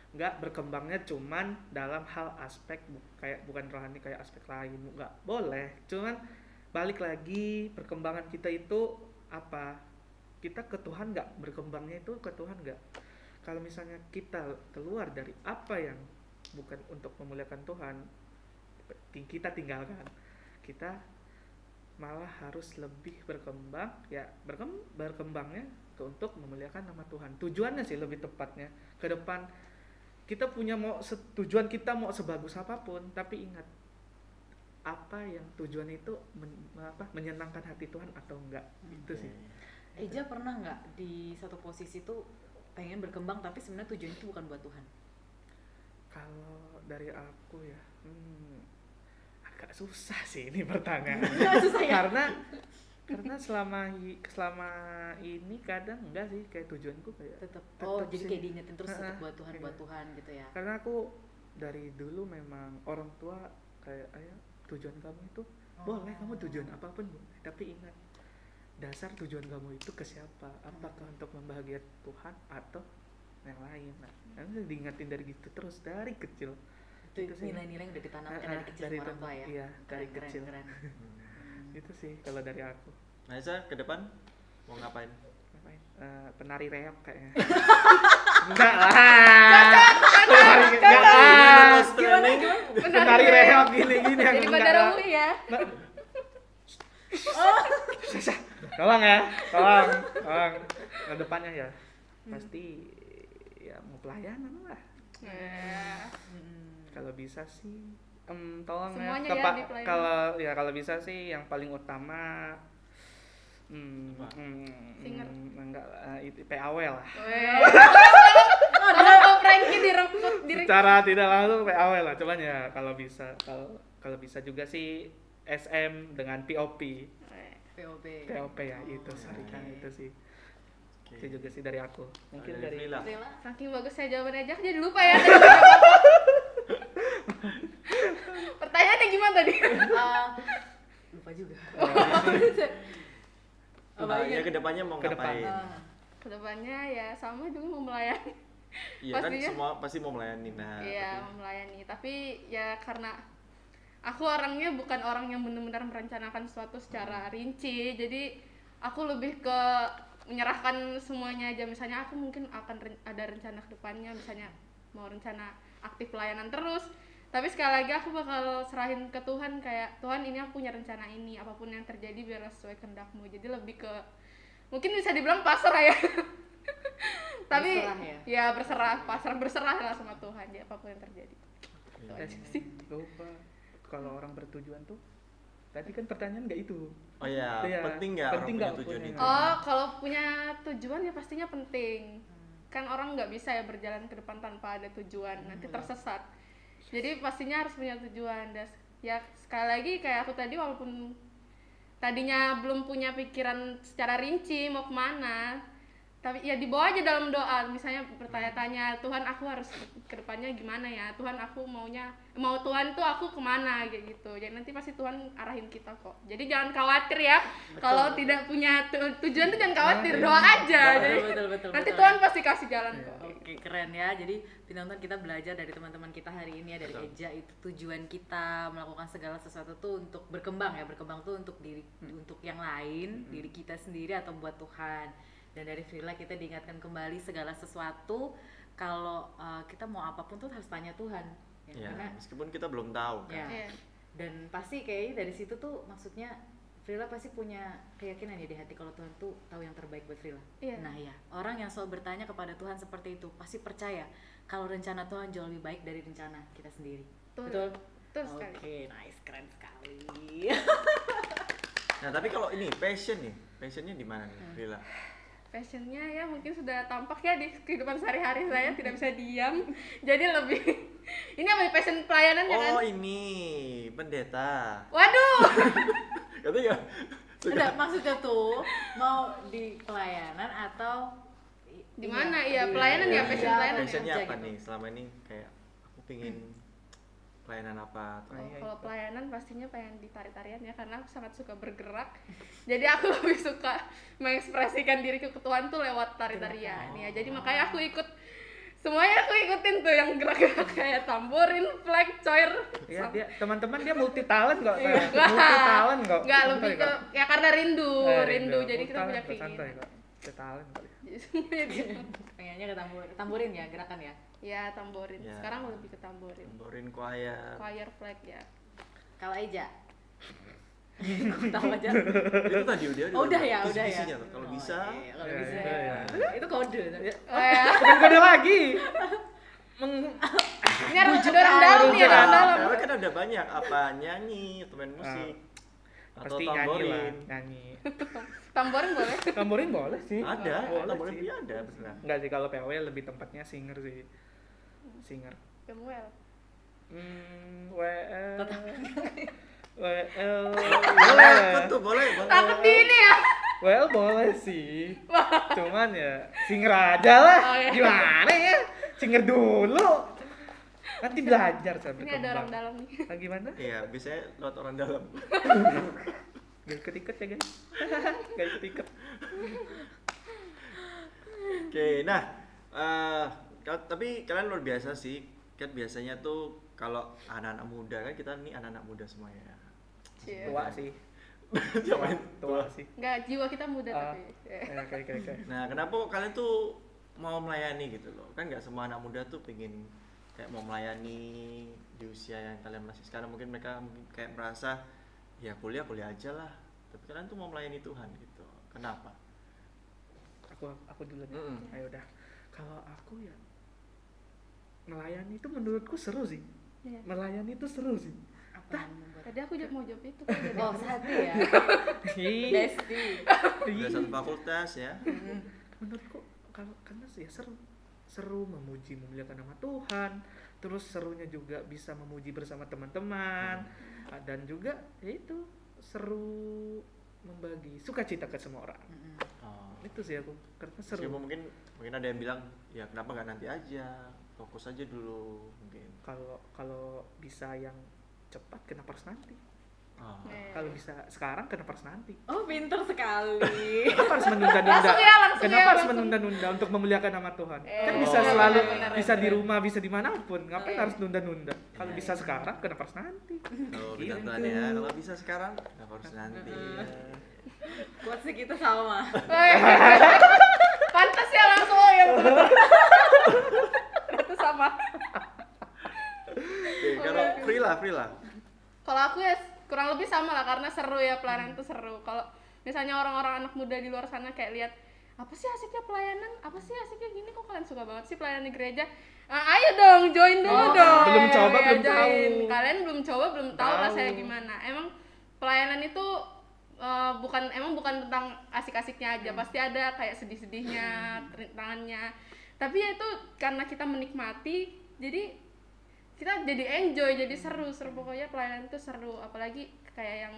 nggak berkembangnya cuman dalam hal aspek kayak bukan rohani kayak aspek lain, nggak boleh. Cuman balik lagi perkembangan kita itu apa, kita ke Tuhan nggak, berkembangnya itu ke Tuhan nggak. Kalau misalnya kita keluar dari apa yang bukan untuk memuliakan Tuhan, kita tinggalkan, kita malah harus lebih berkembang ya, berkembangnya untuk memuliakan nama Tuhan. Tujuannya sih lebih tepatnya ke depan kita punya tujuan kita mau sebagus apapun, tapi ingat apa yang tujuan itu menyenangkan hati Tuhan atau enggak. Itu sih. Eja pernah nggak di satu posisi tuh pengen berkembang tapi sebenarnya tujuan itu bukan buat Tuhan? Kalau dari aku ya agak susah sih ini pertanyaan. Susah ya? karena selama ini kadang enggak sih, kayak tujuanku kayak Tetap jadi sih. kayak diingetin terus untuk buat Iya. Tuhan gitu ya. Karena aku dari dulu memang orang tua kayak ayah, tujuan kamu itu boleh, kamu tujuan apapun boleh, tapi ingat dasar tujuan kamu itu ke siapa, apakah untuk membahagiakan Tuhan atau yang lain. Nah, nanti diingatin dari gitu terus dari kecil. Itu sih. nilai-nilai yang udah ditanamkan dari kecil sama orang tua ya. Iya, dari Keren, kecil. keren. Itu sih kalau dari aku. Nah, Esa ke depan mau ngapain? Ngapain? Penari reok kayaknya. Enggak lah. Enggak lah. Penari reok gini-gini yang Jadi enggak pada lah. Rumi ya. Tolong ya, tolong. Ke depannya ya pasti ya mau pelayanan lah. Kalau bisa sih tolong Semuanya ya, ya di pelayanan. kalau bisa sih yang paling utama Singer. enggak itu PAW lah. Kalau Franky direbut diri. Secara tidak langsung PAW lah, cuman ya kalau bisa juga sih SM dengan POP POP ya itu sorry kan itu sih. Oke. Itu juga sih dari aku. Mungkin dari Frila. Rela. Saking bagus saya jawabannya aja, jadi lupa ya. tadi jawab apa. Pertanyaannya gimana tadi? Lupa juga. Nah, ya kedepannya mau Ke depan. ngapain? Kedepannya ya sama juga mau melayani. Iya kan Pastinya. semua pasti mau melayani. Nah, Iya, tapi- mau melayani. Tapi ya karena aku orangnya bukan orang yang benar-benar merencanakan sesuatu secara rinci. Jadi aku lebih ke menyerahkan semuanya aja. Misalnya aku mungkin akan ada rencana ke depannya, misalnya mau rencana aktif pelayanan terus. Tapi sekali lagi aku bakal serahin ke Tuhan, kayak Tuhan ini aku punya rencana ini, apapun yang terjadi biarlah sesuai kehendak-Mu. Jadi lebih ke mungkin bisa dibilang pasrah ya. Tapi Berserah ya? berserah lah sama Tuhan ya, apapun yang terjadi. Itu aja sih. lupa kalau orang bertujuan tuh tadi kan pertanyaan nggak itu. Oh iya, Iya, penting nggak orang penting punya nggak tujuan punya. itu? Oh, kalau punya tujuan ya pastinya penting. Kan orang nggak bisa ya berjalan ke depan tanpa ada tujuan, nanti tersesat. Jadi pastinya harus punya tujuan. Dan ya sekali lagi kayak aku tadi, walaupun tadinya belum punya pikiran secara rinci mau kemana, tapi ya dibawa aja dalam doa. Misalnya bertanya-tanya, Tuhan aku harus ke depannya gimana ya, Tuhan aku mau Tuhan tuh aku kemana kayak gitu. Jadi nanti pasti Tuhan arahin kita kok. Jadi jangan khawatir ya, kalau tidak punya tujuan tuh jangan khawatir, doa aja. Jadi Betul. nanti Tuhan pasti kasih jalan kok. Oke, keren ya. Jadi penonton, kita belajar dari teman-teman kita hari ini ya, dari Eja, itu tujuan kita melakukan segala sesuatu tuh untuk berkembang ya. Berkembang tuh untuk diri, untuk yang lain, diri kita sendiri atau buat Tuhan. Dan dari Frila kita diingatkan kembali segala sesuatu kalau kita mau apapun tuh harus tanya Tuhan. Ya, Karena meskipun kita belum tahu kan. ya. Iya. Dan pasti kayaknya dari situ tuh maksudnya Frila pasti punya keyakinan ya di hati kalau Tuhan tuh tahu yang terbaik buat Frila. Iya. Nah ya, orang yang selalu bertanya kepada Tuhan seperti itu pasti percaya kalau rencana Tuhan jauh lebih baik dari rencana kita sendiri. Betul. Betul Oke, sekali. nice, keren sekali. Nah, tapi kalau ini passionnya di mana nih, Frila? Passionnya ya mungkin sudah tampak ya di kehidupan sehari-hari saya, tidak bisa diam. Jadi lebih ini apa passion pelayanan ya kan? Oh, ini pendeta. Waduh. Katanya Udah, maksudnya tuh mau di pelayanan atau Di mana? Iya, pelayanan ya, passion pelayanan ya. Passionnya apa gitu. nih? Selama ini kayak aku pingin pelayanan apa atau Kalau pelayanan pastinya pengen di tari-tarian ya, karena aku sangat suka bergerak. Jadi aku lebih suka mengekspresikan diri ke Tuhan tuh lewat tari-tarian ya. Jadi makanya aku ikut semuanya aku ikutin tuh yang gerak-gerak kayak tamborin, flag, coir. Iya, dia teman-teman dia multi talent kok. Iya. Multi talent kok. Nggak, lebih ke ya karena rindu, rindu. jadi kita punya santai keinginan. kok. Multi talent kok. Jadi semuanya dia. Pengennya ke tamborin ya gerakan ya. Ya tamborin. Ya. Sekarang lebih ke tamborin. Tamborin choir. Choir, flag ya. Kalau Eja. Tahu aja. Itu tadi udah. Oh, udah ya, udah ya. Kisi-kisinya tuh. Kalau Oh, bisa. iya, kalau Ya, bisa. itu ya. Itu kode. Oh, ya. Bukan kode lagi. Ini harus ada orang dalam nih, ada orang dalam. Karena kan ada banyak apa nyanyi atau main musik atau Pasti nyanyi lah, tamborin. nyanyi. Tamborin boleh? Tamborin boleh sih. Ada, Boleh tamborin sih. dia ada benar. Enggak sih, kalau PW lebih tempatnya singer sih. Singer. Kemuel. WL. WL. Boleh, tentu boleh. Takut di ini ya. WL boleh sih. Cuman ya singer aja lah. Oh, iya. Gimana ya? Singer dulu. Nanti belajar sampai Ini ada orang dalam nih. Gimana? Iya, biasanya lewat orang dalam. Gak ikut-ikut ya guys. Gak ikut-ikut. Oke, nah, tapi kalian luar biasa sih. Kan biasanya tuh kalau anak-anak muda kan kita nih anak-anak muda semua ya. Cie. Tua sih. Siapa yang Tua sih. Enggak, jiwa kita muda Ah. tapi. Oke. Nah, kenapa kok kalian tuh mau melayani gitu loh? Kan nggak semua anak muda tuh pengen kayak mau melayani di usia yang kalian masih sekarang. Mungkin mereka kayak merasa ya kuliah aja lah. Tapi kalian tuh mau melayani Tuhan gitu. Kenapa? Aku dulu nih. Mm-mm. Ayo udah. Kalau aku ya melayani itu menurutku seru sih. Iya. Melayani itu seru sih. Apa yang membuat? Tadi aku mau jawab itu kan jadi. Oh, satu ya. Ih. Besti. Udah satu fakultas ya. Menurutku karena sih ya seru memuliakan nama Tuhan, terus serunya juga bisa memuji bersama teman-teman, dan juga ya itu seru membagi sukacita ke semua orang. Oh. Itu sih aku karena seru. Meskipun mungkin ada yang bilang ya kenapa nggak nanti aja, fokus aja dulu mungkin. Kalau bisa yang cepat kenapa harus nanti? Oh. Kalau bisa sekarang kenapa harus nanti? Oh, pinter sekali. Kenapa harus menunda-nunda? Langsung ya, langsung Kenapa ya, harus langsung. menunda-nunda untuk memuliakan nama Tuhan? Kan Oh, bisa selalu benar, bisa di benar. rumah, bisa dimanapun. Ngapain Iya. harus nunda-nunda? Kalau Iya, bisa iya. sekarang, kenapa harus nanti? Kalau Gitu. bilang Tuhan ya, kalau bisa sekarang kenapa harus nanti? Ya. Kuat sih kita sama. Pantas ya langsung yang ternyata sama. Oke, kalau free lah. Kalau aku ya kurang lebih sama lah karena seru ya pelayanan itu seru. Kalau misalnya orang-orang anak muda di luar sana kayak lihat apa sih asiknya pelayanan, apa sih asiknya gini, kok kalian suka banget sih pelayanan di gereja. Ayo dong, join dulu dong. belum coba, Ya, belum join. tahu. Kalian belum coba, belum tahu Tahu. rasanya gimana. Emang pelayanan itu bukan tentang asik-asiknya aja, pasti ada kayak sedih-sedihnya, rintangannya. Tapi ya itu karena kita menikmati, jadi kita jadi enjoy, jadi seru pokoknya pelayanan itu seru. Apalagi kayak yang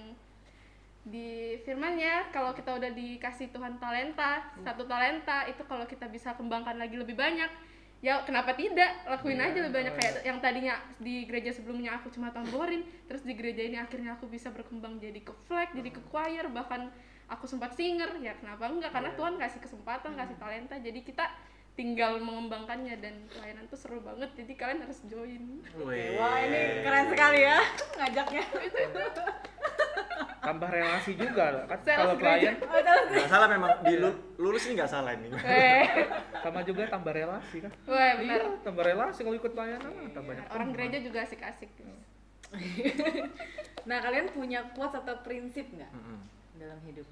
di firman-Nya, kalau kita udah dikasih Tuhan talenta, satu talenta itu kalau kita bisa kembangkan lagi lebih banyak, ya kenapa tidak, lakuin aja lebih banyak. Kayak yang tadinya di gereja sebelumnya aku cuma tamborin, terus di gereja ini akhirnya aku bisa berkembang jadi ke flag, jadi ke choir, bahkan aku sempat singer, ya kenapa enggak, karena Tuhan kasih kesempatan, kasih talenta, jadi kita tinggal mengembangkannya. Dan pelayanan tuh seru banget, jadi kalian harus join. Wih. Wah, ini keren sekali ya ngajaknya. Tambah relasi juga lah. Kan Sales kalau pelayan Nggak salah memang lulus ini nggak salah ini. sama juga tambah relasi kan. Wah benar. Iya, tambah relasi kalau ikut pelayanan tambah banyak Orang teman. gereja juga asik-asik. Nah, kalian punya quotes atau prinsip nggak Mm-mm. dalam hidup?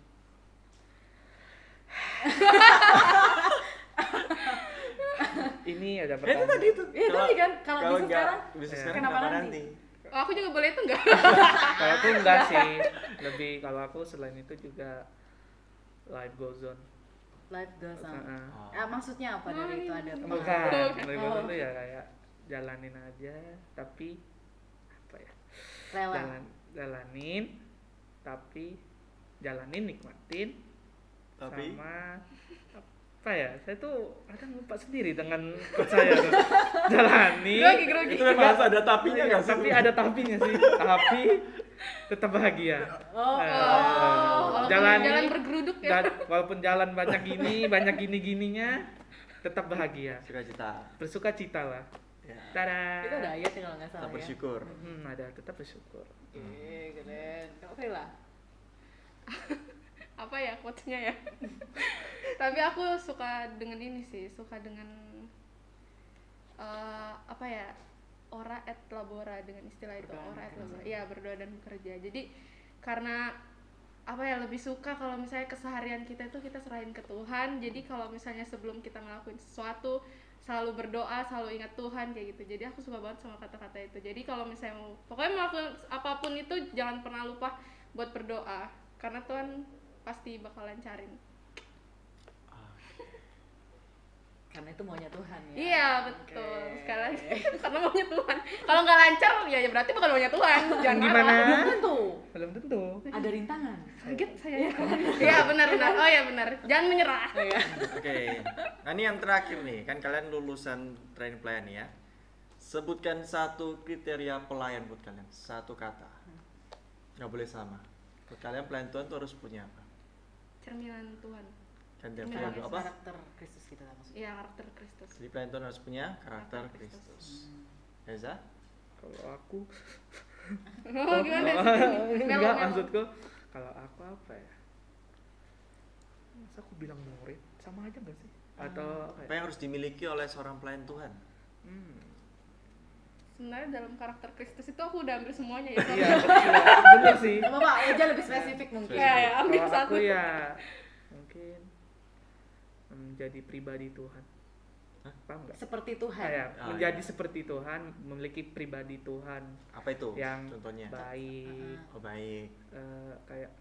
Ini ada Itu pertanyaan. tadi itu. Iya, tadi kan, kalau bisa nggak sekarang, bisa Iya. sekarang kenapa kenapa nanti? nanti? Oh, aku juga boleh itu enggak? Kalau aku enggak sih. Lebih kalau aku selain itu juga life goes on. Life goes on. Heeh. Oh. Maksudnya apa dari itu ada? Bukan, life goes on Oh. itu ya kayak jalanin aja tapi apa ya? Rela. Jalanin tapi jalanin nikmatin Tapi sama apa ya, saya tuh kadang lupa sendiri dengan quote saya tuh. Jalani Grogi. itu memang harus ada tapinya nggak sih? tapi ada tapinya sih, tapi tetap bahagia. Oh, Walaupun Jalani, jalan bergeruduk ya. walaupun jalan banyak gininya tetap bahagia, Sukacita. bersuka cita lah. Ya. Tada. Itu ada ayat kalau nggak salah Tetap ya. bersyukur. Ada tetap bersyukur. Oke, keren. Kok Frila? Apa ya quotes-nya ya? Tapi aku suka dengan ini sih, suka dengan apa ya? Ora et labora, dengan istilah itu, Berdoa dan ora et bekerja. labora. Iya, berdoa dan bekerja. Jadi karena apa ya, lebih suka kalau misalnya keseharian kita itu kita serahin ke Tuhan. Jadi kalau misalnya sebelum kita ngelakuin sesuatu selalu berdoa, selalu ingat Tuhan kayak gitu. Jadi aku suka banget sama kata-kata itu. Jadi kalau misalnya pokoknya melakukan apapun itu jangan pernah lupa buat berdoa, karena Tuhan pasti bakal lancarin. Karena itu maunya Tuhan ya. Iya betul, Oke. sekali lagi karena maunya Tuhan. Kalau nggak lancar ya berarti bukan maunya Tuhan. Jangan Gimana? marah. Belum tentu. Belum tentu. Ada rintangan. Kaget saya ya. Iya benar-benar. Oh ya benar. Jangan menyerah. Iya. Oke. Nah, ini yang terakhir nih, kan kalian lulusan training pelayan ya. Sebutkan satu kriteria pelayan buat kalian, satu kata. Nggak boleh sama. Buat kalian pelayan Tuhan tuh harus punya apa? Cerminan Tuhan. Kan dia Cerminan punya apa? Karakter Kristus kita maksudnya. Iya, karakter Kristus. Jadi pelayan Tuhan harus punya karakter Karakter Kristus. Eza? Kalau aku Oh, gimana sih? enggak, Melo-melo. maksudku kalau aku apa ya? Masa aku bilang murid sama aja gak sih? Atau Apa yang harus dimiliki oleh seorang pelayan Tuhan? Sebenarnya dalam karakter Kristus itu aku udah ambil semuanya ya. Iya, bener sih. Apa Pak? Eja lebih spesifik mungkin. Ya, ya, ambil Kalau satu. aku ya mungkin menjadi pribadi Tuhan. Hah? Paham nggak? Seperti Tuhan. Kayak Ah, menjadi iya. seperti Tuhan, memiliki pribadi Tuhan Apa itu? yang Contohnya? baik, Oh, baik. kayak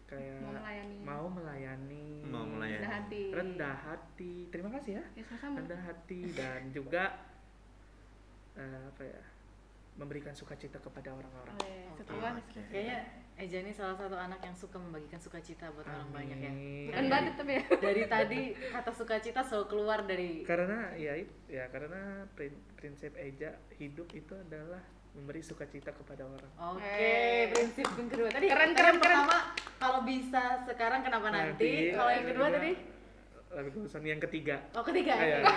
kayak Mau melayani. mau melayani, Mau melayani. Rendah hati. rendah hati. Terima kasih ya. Ya sama-sama. Rendah hati dan juga apa ya? Memberikan sukacita kepada orang-orang. Oh, iya, setuan. Oke. Kayaknya Eja ini salah satu anak yang suka membagikan sukacita buat orang banyak ya. Bukan badut tapi ya. Dari tadi kata sukacita selalu keluar dari Karena karena prinsip Eja hidup itu adalah memberi sukacita kepada orang. Oke, prinsip yang kedua tadi Keren, tadi keren, yang pertama kalau bisa sekarang kenapa nanti? Kalau yang kedua tadi? Lagu Goson yang ketiga. Oh, ketiga. Ya, Oke.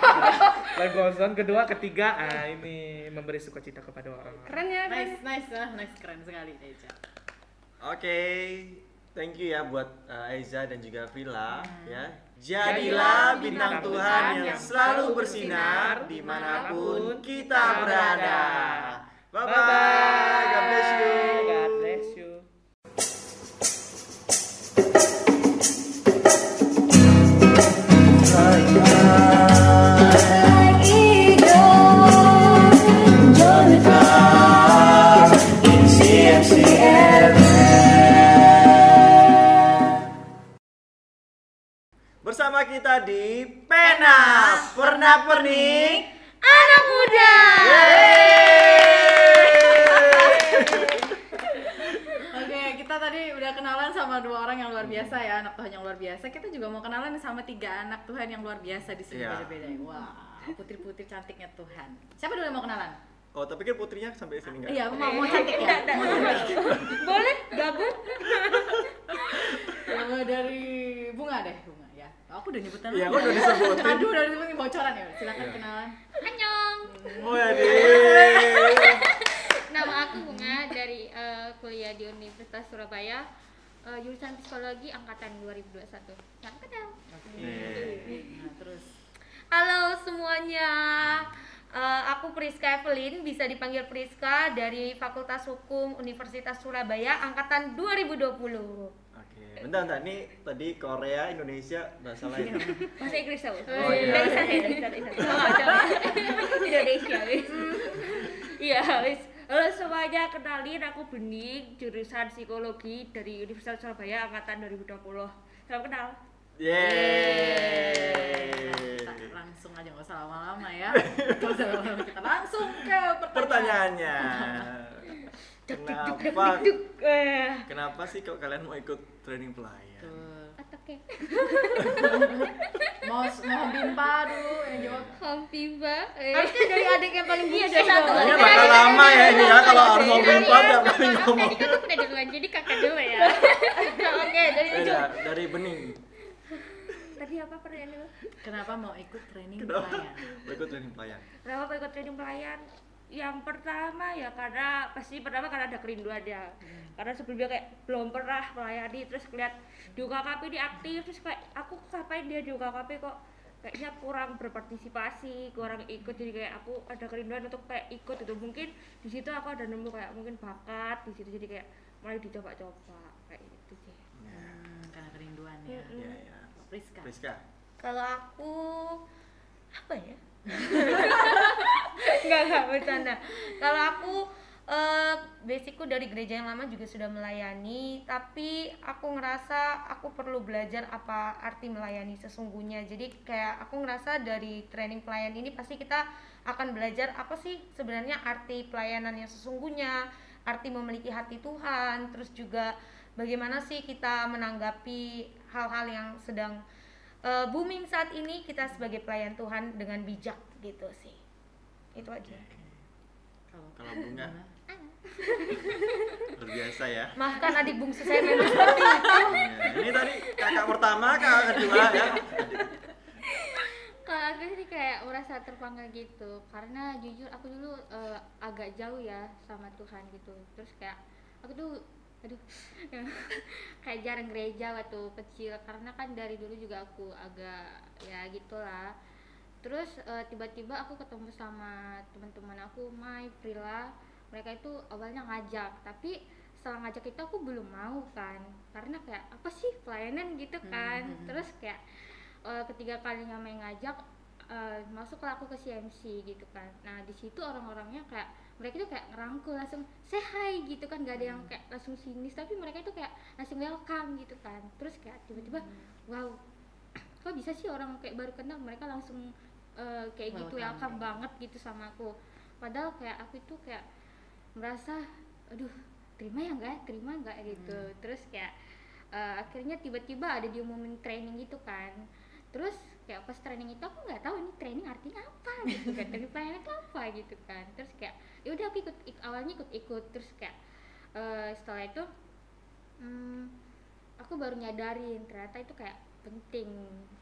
Lagu Goson kedua, ketiga, ini memberi sukacita kepada orang. Keren ya, keren. Nice, keren sekali Eja. Oke, thank you ya buat Aiza dan juga Frila ya. Jadilah bintang Tuhan yang selalu bersinar dimanapun kita berada. Bye bye. God bless you. God bless you. Bersama kita di Pena Pernak Pernik Anak muda. Oke, kita tadi udah kenalan sama dua orang yang luar biasa ya, anak Tuhan yang luar biasa. Kita juga mau kenalan sama 3 anak Tuhan yang luar biasa di sini Iya. beda-beda. Wah, putri-putri cantiknya Tuhan. Siapa dulu yang mau kenalan? Oh, tapi kan putrinya sampai sini nggak? Iya, mau cantik ya? Mau cantik. Boleh gabung? Ya, dari Bunga deh, Bunga ya. Aku udah nyebutin. Iya, aku udah disebutin. Aduh, udah disebutin bocoran ya. Silakan Iya. kenalan. Annyeong. Oh ya deh. Nama aku Bunga dari kuliah di Universitas Surabaya, jurusan Psikologi angkatan 2021. Salam kenal. Nah, terus Halo semuanya, aku Priska Evelyn, bisa dipanggil Priska dari Fakultas Hukum Universitas Surabaya angkatan 2020. Oke, bentar. Ini tadi Korea, Indonesia, bahasa lain. Bahasa Inggris tau? Oh, iya. Nggak bisa saya, nggak bisa. Coba. Indonesia, wis. Iya, wis. Halo semuanya, kenalin aku Bening, jurusan Psikologi dari Universitas Surabaya angkatan 2020. Salam kenal. Yeay. kita langsung aja nggak usah lama-lama ya. Nggak usah lama-lama, kita langsung ke pertanyaan. Pertanyaannya, kenapa sih kok kalian mau ikut training pelayan? Tuh. Oke. Mau bimpa dulu yang jawab. Hampimba. Harusnya dari adik yang paling muda satu. Kayaknya bakal lama ya ini ya kalau harus ngomong pada kali ngomong. Tadi kan aku udah duluan, jadi kakak dulu ya. Oke, dari ujung. Beda, dari Bening. Tadi apa pertanyaannya lo? Kenapa mau ikut training Kenapa? pelayan? Ikut training pelayan. Kenapa mau ikut training pelayan? Yang pertama ya karena ada kerinduan ya. Karena sebelumnya kayak belum pernah melayani, terus lihat di UKKP ini aktif, terus kayak aku ngapain dia di UKKP kok kayaknya kurang berpartisipasi, kurang ikut, jadi kayak aku ada kerinduan untuk kayak ikut itu. Mungkin di situ aku ada nemu kayak mungkin bakat di situ, jadi kayak mulai dicoba-coba kayak gitu sih. Karena kerinduan ya. Iya, iya. Priska. Kalau aku apa ya? Enggak bercanda. Kalau aku basicku dari gereja yang lama juga sudah melayani, tapi aku ngerasa aku perlu belajar apa arti melayani sesungguhnya. Jadi kayak aku ngerasa dari training pelayan ini pasti kita akan belajar apa sih sebenarnya arti pelayanan yang sesungguhnya, arti memiliki hati Tuhan, terus juga bagaimana sih kita menanggapi hal-hal yang sedang booming saat ini, kita sebagai pelayan Tuhan dengan bijak gitu sih. Itu aja. Kalau Bunga luar biasa ya. Maafkan adik bungsu saya memang seperti itu. Ini tadi kakak pertama, kakak kedua ya. Kalau aku sih kayak merasa terpanggil gitu, karena jujur aku dulu agak jauh ya sama Tuhan gitu. Terus kayak aku tuh kayak jarang gereja waktu kecil, karena kan dari dulu juga aku agak ya gitulah. Terus tiba-tiba aku ketemu sama teman-teman aku, Mai, Prila. Mereka itu awalnya ngajak, tapi setelah ngajak itu aku belum mau kan, karena kayak apa sih pelayanan gitu kan. Terus kayak ketiga kalinya main ngajak, masuklah aku ke CMC gitu kan. Nah di situ orang-orangnya kayak mereka itu kayak ngerangkul, langsung say hi gitu kan, gak ada yang kayak langsung sinis, tapi mereka itu kayak langsung welcome gitu kan. Terus kayak tiba-tiba wow, kok bisa sih orang kayak baru kenal mereka langsung kayak gitu welcome banget gitu sama aku. Padahal kayak aku itu kayak merasa aduh terima nggak gitu. Terus kayak akhirnya tiba-tiba ada diumumin training gitu kan. Terus kayak pas training itu aku nggak tahu ini training artinya apa gitu kan, training pelayanan itu apa gitu kan. Terus kayak ya udah aku awalnya ikut terus kayak setelah itu aku baru nyadarin ternyata itu kayak penting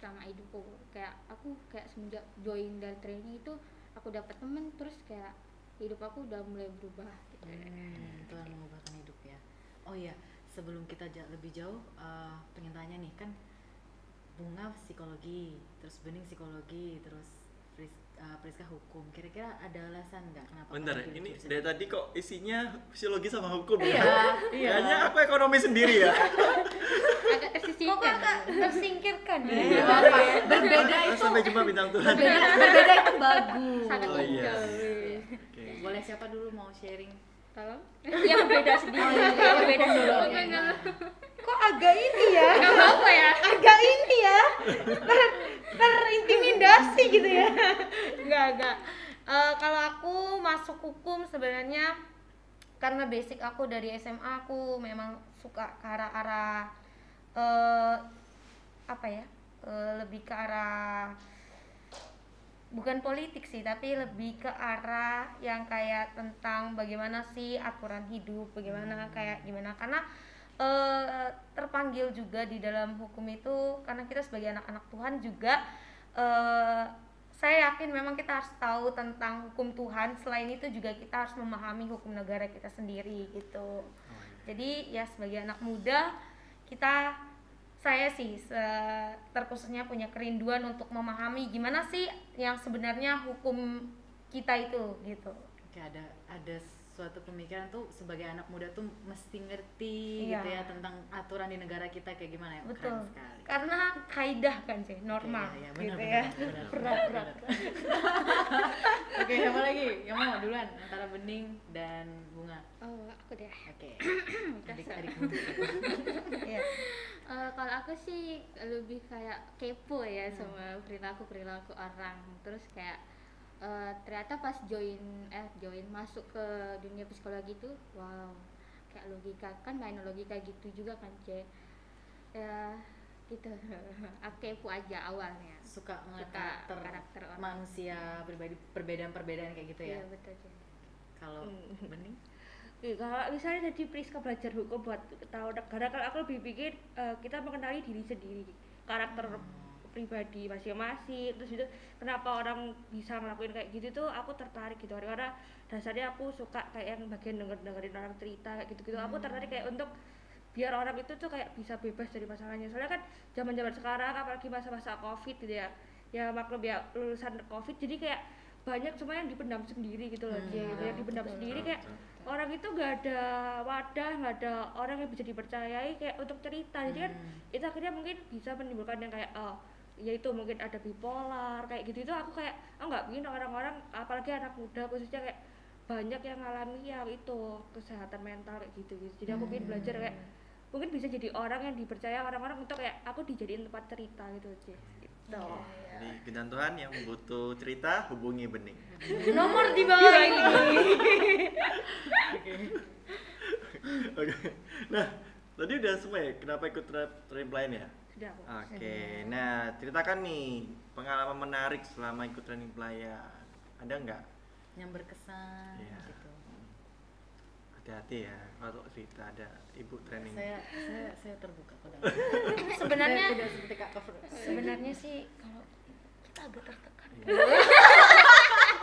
sama hidupku. Kayak aku kayak semenjak join dari training itu aku dapat temen, terus kayak hidup aku udah mulai berubah gitu. Tuhan mengubahkan hidup ya. Oh iya, sebelum kita lebih jauh, pengen tanya nih, kan Bunga psikologi, terus Bening psikologi, terus Priska hukum. Kira-kira ada alasan nggak kenapa? Bentar, kamu pilih ini jurusan dari itu? tadi kok isinya fisiologi sama hukum ya? Iya. Kayaknya aku ekonomi sendiri ya. Agak Kok tersisihkan. kakak tersingkirkan ya? Iya, apa ya? Berbeda itu. Sampai jumpa bintang Tuhan. Berbeda itu bagus. Sangat Oh iya. jauh. Oke. Boleh siapa dulu mau sharing? Tolong. Yang beda sendiri, yang beda dulu. Kok agak ini ya? Gak apa-apa ya. Agak ini ya? Terintimidasi gitu ya? Enggak. Kalau aku masuk hukum sebenarnya karena basic aku dari SMA, aku memang suka ke arah-arah apa ya? Lebih ke arah bukan politik sih, tapi lebih ke arah yang kayak tentang bagaimana sih aturan hidup, bagaimana kayak gimana, karena terpanggil juga di dalam hukum itu karena kita sebagai anak-anak Tuhan juga saya yakin memang kita harus tahu tentang hukum Tuhan. Selain itu juga kita harus memahami hukum negara kita sendiri gitu. Jadi ya sebagai anak muda saya sih terkhususnya punya kerinduan untuk memahami gimana sih yang sebenarnya hukum kita itu gitu. Oke, ada suatu pemikiran tuh sebagai anak muda tuh mesti ngerti Iya. gitu ya tentang aturan di negara kita kayak gimana ya. Betul. Keren sekali. Karena kaidah kan sih, norma Oke, iya, gitu benar, ya. benar. Berat. Oke, siapa lagi? Yang mau duluan antara Bening dan Bunga. Oh, aku deh. Oke. Kasar. Adik-adikmu. Iya. Kalau aku sih lebih kayak kepo ya sama perilaku orang. Terus kayak ternyata pas join masuk ke dunia psikologi itu wow, kayak logika kan main logika gitu juga kan ya gitu. Aku kepo aja awalnya. Suka ngeliat Suka karakter karakter orang. manusia pribadi, perbedaan-perbedaan kayak gitu ya. Iya betul sih. Kalau Bening Kalau misalnya jadi Priska belajar hukum buat tahu negara, kalau aku lebih pikir kita mengenali diri sendiri, karakter pribadi masing-masing, terus itu kenapa orang bisa ngelakuin kayak gitu tuh aku tertarik gitu, karena dasarnya aku suka kayak yang bagian dengerin orang cerita kayak gitu aku tertarik kayak untuk biar orang itu tuh kayak bisa bebas dari masalahnya. Soalnya kan zaman-zaman sekarang apalagi masa-masa covid gitu ya maklum ya, lulusan covid jadi kayak banyak semua yang dipendam sendiri gitu loh, yang dipendam sendiri kayak orang itu nggak ada wadah, nggak ada orang yang bisa dipercayai kayak untuk cerita. Jadi kan itu akhirnya mungkin bisa menimbulkan yang kayak ya itu mungkin ada bipolar kayak gitu. Itu aku kayak nggak ingin orang-orang apalagi anak muda khususnya kayak banyak yang ngalami yang itu kesehatan mental kayak gitu. Jadi aku ingin belajar kayak mungkin bisa jadi orang yang dipercaya orang-orang untuk kayak aku dijadiin tempat cerita gitu aja gitu. Jadi Bintang Tuhan yang butuh cerita hubungi Bening. Nomor di bawah ini. Oke. Nah, tadi udah semua ya kenapa ikut training pelayan ya? Sudah aku. Oke. Nah, ceritakan nih pengalaman menarik selama ikut training pelayan. Ada nggak? Yang berkesan Iya. gitu. Hati-hati ya kalau cerita ada ibu training. Saya terbuka pada Sebenarnya tidak seperti Kak Cover. sebenarnya sih kalau kita agak tertekan.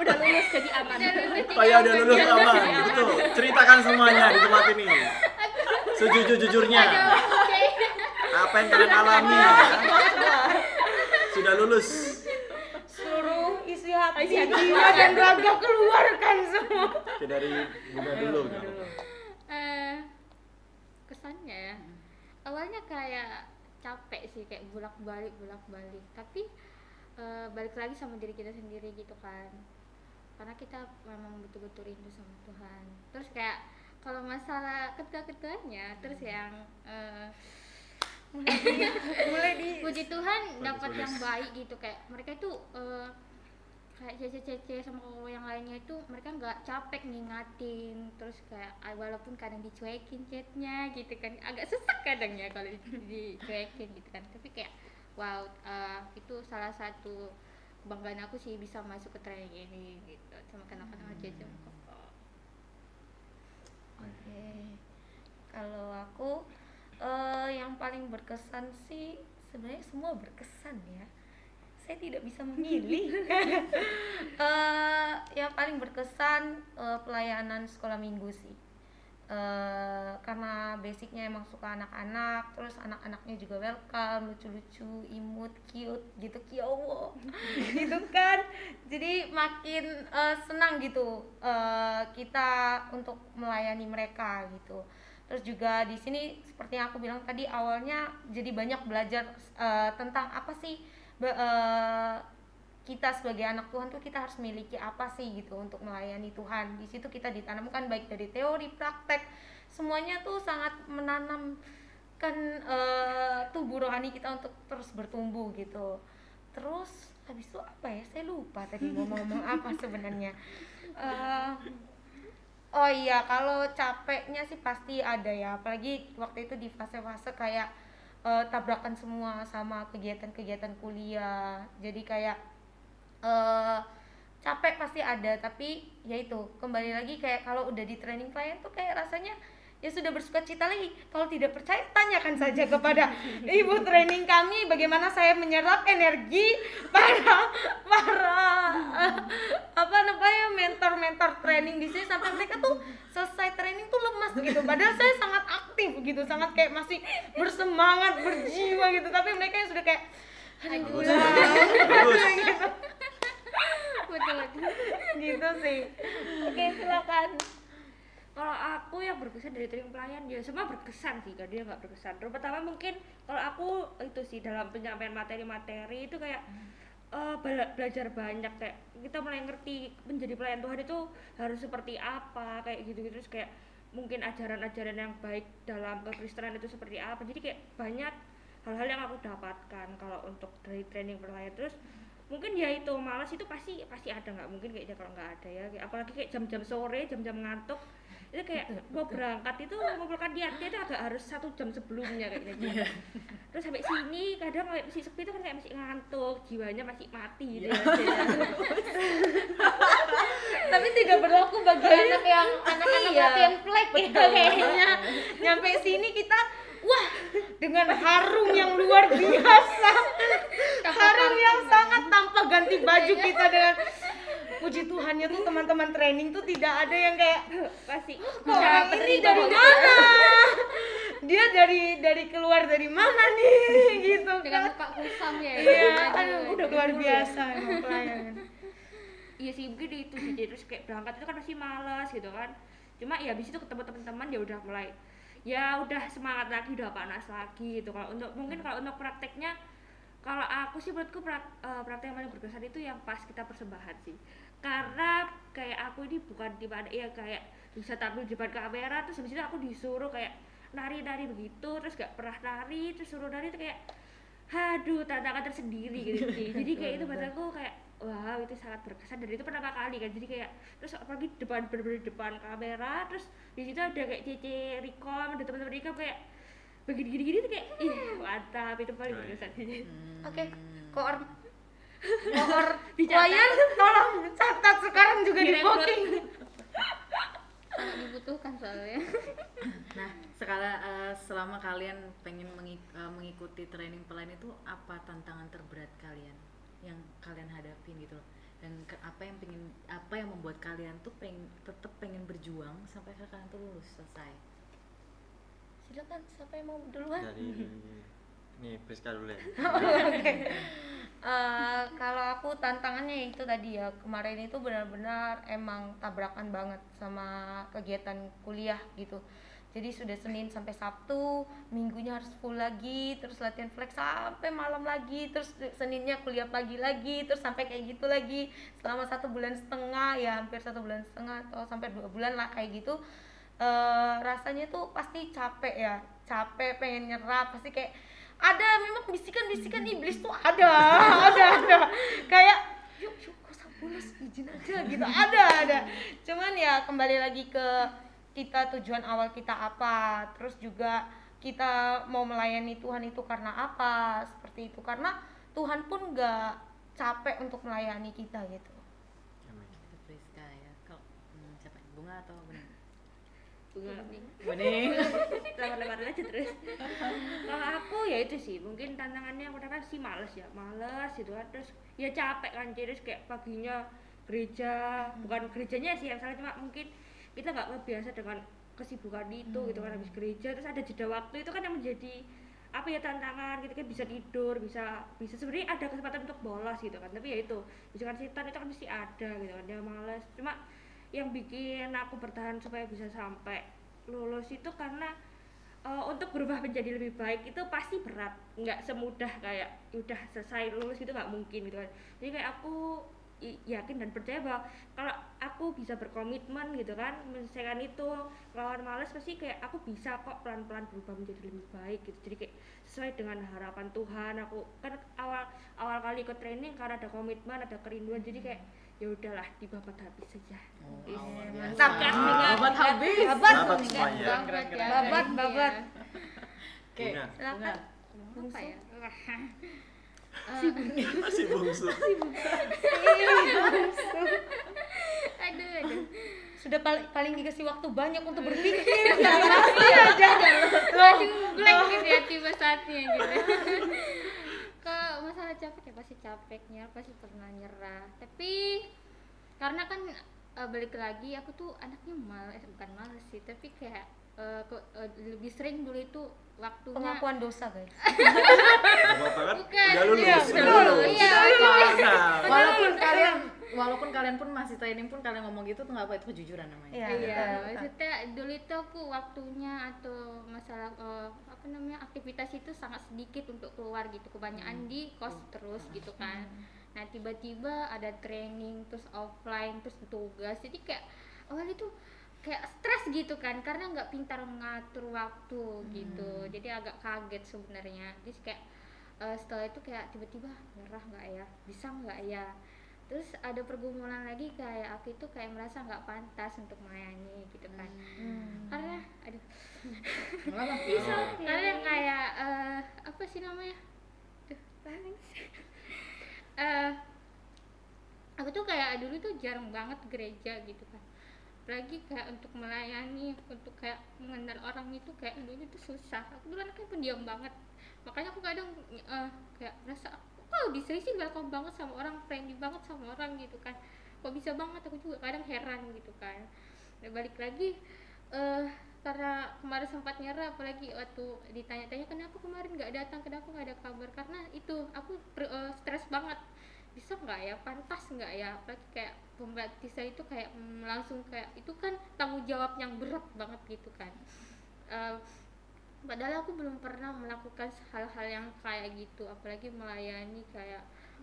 Udah lulus jadi aman. Oh ya udah lulus aman. Betul. Ceritakan semuanya di tempat ini. Sejujur-jujurnya. Apa yang kalian alami ya? Sudah lulus. Seluruh isi hati, jiwa dan raga keluarkan semua. Oke, dari Bunda dulu. Kesannya ya awalnya kayak capek sih, kayak bolak-balik tapi balik lagi sama diri kita sendiri gitu kan, karena kita memang betul-betul rindu sama Tuhan. Terus kayak kalau masalah ketua-ketuanya terus yang Mulai di puji Tuhan dapat Bagus. yang baik gitu, kayak mereka itu kayak cece sama yang lainnya itu mereka nggak capek ngingatin, terus kayak walaupun kadang dicuekin chatnya gitu kan, agak sesak kadang ya kalau dicuekin gitu kan, tapi kayak wow, itu salah satu kebanggaan aku sih bisa masuk ke training ini gitu sama kenal-kenal cece sama Koko. Oke. Kalau aku yang paling berkesan sih sebenarnya semua berkesan ya. Saya tidak bisa memilih. Yang paling berkesan pelayanan sekolah minggu sih. Karena basicnya emang suka anak-anak, terus anak-anaknya juga welcome, lucu-lucu, imut, cute gitu, kiowo gitu kan. Jadi makin senang gitu kita untuk melayani mereka gitu. Terus juga di sini seperti yang aku bilang tadi awalnya jadi banyak belajar tentang apa sih kita sebagai anak Tuhan tuh kita harus miliki apa sih gitu untuk melayani Tuhan. Di situ kita ditanamkan baik dari teori, praktek, semuanya tuh sangat menanamkan tubuh rohani kita untuk terus bertumbuh gitu. Terus habis itu apa ya? Saya lupa tadi mau ngomong apa sebenarnya. Oh iya, kalau capeknya sih pasti ada ya, apalagi waktu itu di fase-fase kayak tabrakan semua sama kegiatan-kegiatan kuliah. Jadi kayak capek pasti ada, tapi ya itu kembali lagi kayak kalau udah di training klien tuh kayak rasanya ya sudah bersuka cita lagi. Kalau tidak percaya tanyakan saja kepada ibu training kami bagaimana saya menyerap energi para apa namanya mentor training di sini sampai mereka tuh selesai training tuh lemas gitu. Padahal saya sangat aktif gitu, sangat kayak masih bersemangat, berjiwa gitu. Tapi mereka yang sudah kayak aduh gitu. Betul. Gitu sih. Oke, silakan. Kalau aku yang berkesan dari training pelayan ya semua berkesan sih, gak dia nggak berkesan. Pertama mungkin kalau aku itu sih dalam penyampaian materi-materi itu kayak belajar banyak, kayak kita mulai ngerti menjadi pelayan Tuhan itu harus seperti apa kayak gitu-gitu. Terus kayak mungkin ajaran-ajaran yang baik dalam kekristenan itu seperti apa. Jadi kayak banyak hal-hal yang aku dapatkan kalau untuk dari training pelayan. Terus mungkin ya itu malas itu pasti ada, nggak mungkin kayaknya kalau nggak ada ya, apalagi kayak jam-jam sore, jam-jam ngantuk itu kayak mau berangkat itu mengumpulkan niatnya itu agak harus 1 jam sebelumnya kayaknya gitu. Terus sampai sini kadang kayak masih sepi itu kan kayak masih ngantuk, jiwanya masih mati gitu ya. Tapi tidak berlaku bagi anak yang anak-anak latihan flag ya kayaknya. Nyampe sini kita wah dengan harum yang luar biasa, harum yang sangat tanpa ganti baju kita dengan puji Tuhannya tuh teman-teman training tuh tidak ada yang kayak pasti orang ini dari mana, dia dari keluar dari mana nih gitu dengan kan. muka kusam ya. Iya, Aduh, udah luar biasa emang pelayanan. iya sih mungkin itu sih, terus kayak berangkat itu kan pasti malas gitu kan, cuma ya habis itu ketemu teman-teman ya udah mulai ya udah semangat lagi, udah panas lagi gitu. Kalau untuk mungkin kalau untuk prakteknya, kalau aku sih menurutku praktek yang paling berkesan itu yang pas kita persembahan sih, karena kayak aku ini bukan di mana ya kayak bisa tampil di depan kamera terus habis itu aku disuruh kayak nari-nari begitu, terus gak pernah nari terus suruh nari itu kayak aduh tantangan tersendiri gitu sih. Jadi kayak itu buat aku kayak wow, itu sangat berkesan dan itu pertama kali kan, jadi kayak terus apalagi bener-bener depan kamera, terus di situ ada kayak Cece Rikom, ada teman-teman Rikom kayak begini-gini tuh kayak ih mantap, itu paling berkesan sih. Oke, koor klien tolong catat sekarang juga di booking. sangat dibutuhkan soalnya. Nah, selama kalian pengen mengikuti training pelayan itu, apa tantangan terberat kalian yang kalian hadapin gitu loh? Dan apa yang membuat kalian tuh tetap pengen berjuang sampai kalian tuh lulus selesai? Silakan, siapa yang mau duluan? Dari nih Priska dulu ya. Oke. Kalau aku tantangannya itu tadi ya, kemarin itu benar-benar emang tabrakan banget sama kegiatan kuliah gitu. Jadi sudah Senin sampai Sabtu, Minggunya harus full lagi, terus latihan flex sampai malam lagi, terus Seninnya kuliah pagi lagi, terus sampai kayak gitu lagi selama 1,5 bulan, ya hampir 1,5 bulan atau sampai 2 bulan lah kayak gitu. Rasanya tuh pasti capek ya, capek, pengen nyerah, pasti kayak ada memang bisikan-bisikan iblis tuh ada kayak yuk kok Sapulas izin aja gitu, ada cuman ya kembali lagi ke kita, tujuan awal kita apa, terus juga kita mau melayani Tuhan itu karena apa, seperti itu, karena Tuhan pun gak capek untuk melayani kita gitu. Itu Priska ya. Kalau siapa? Bunga atau Bening? Bening lewat-lewat aja terus. Kalau aku ya itu sih mungkin tantangannya aku kan sih males gitu kan, terus ya capek kan, terus kayak paginya gereja, bukan gerejanya sih yang salah, cuma mungkin kita nggak kebiasa dengan kesibukan itu gitu kan, habis gereja terus ada jeda waktu itu kan yang menjadi apa ya tantangan gitu kan, bisa tidur, bisa sebenarnya ada kesempatan untuk bolos gitu kan, tapi ya itu bisikan setan itu kan mesti ada gitu kan, dia males. Cuma yang bikin aku bertahan supaya bisa sampai lulus itu karena untuk berubah menjadi lebih baik itu pasti berat, nggak semudah kayak udah selesai lulus gitu, nggak mungkin gitu kan. Jadi kayak aku yakin dan percaya bahwa kalau aku bisa berkomitmen gitu kan menyelesaikan itu lawan males, pasti kayak aku bisa kok pelan-pelan berubah menjadi lebih baik gitu. Jadi kayak sesuai dengan harapan Tuhan. Aku kan awal kali ikut training karena ada komitmen, ada kerinduan, jadi kayak ya udahlah dibabat habis saja. Mantap kan, Babat habis. Babat semuanya. babat. Oke, Bunga. Silakan. Apa ya? Masih bungsu. Aduh. Sudah paling dikasih waktu banyak untuk berpikir, masih aja Langsung blank gitu ya tiba saatnya gitu. Kalau masalah capek ya pasti capeknya, pasti pernah nyerah. Tapi karena kan balik lagi aku tuh anaknya bukan males sih, tapi kayak lebih sering dulu itu waktunya pengakuan dosa guys. Bapak kan Bukan. udah lulus. Iya, Udah lulus. Iya, Nah, Walaupun kalian pun masih training pun kalian ngomong gitu tuh nggak apa, itu kejujuran namanya. Iya, Iya, betul. maksudnya dulu itu aku waktunya atau masalah aktivitas itu sangat sedikit untuk keluar gitu, kebanyakan di kos terus gitu kan. Nah tiba-tiba ada training terus offline terus tugas, jadi kayak awal itu kayak stres gitu kan karena nggak pintar mengatur waktu gitu, jadi agak kaget sebenarnya. Jadi kayak setelah itu kayak tiba-tiba nyerah nggak ya, bisa nggak ya. Terus ada pergumulan lagi kayak aku itu kayak merasa nggak pantas untuk melayani gitu kan, karena karena kayak apa sih namanya, aku tuh kayak dulu tuh jarang banget gereja gitu kan, apalagi kayak untuk melayani, untuk kayak mengenal orang itu kayak dulu itu susah. Aku dulu anaknya pendiam banget, makanya aku kadang kayak merasa kok bisa sih welcome banget sama orang, friendly banget sama orang gitu kan, kok bisa banget. Aku juga kadang heran gitu kan. Dan balik lagi karena kemarin sempat nyerah, apalagi waktu ditanya-tanya kenapa kemarin nggak datang, kenapa nggak ada kabar, karena itu aku stres banget, bisa nggak ya, pantas nggak ya, apalagi kayak pembaptisan itu kayak langsung kayak itu kan tanggung jawab yang berat banget gitu kan. Padahal aku belum pernah melakukan hal-hal yang kayak gitu, apalagi melayani kayak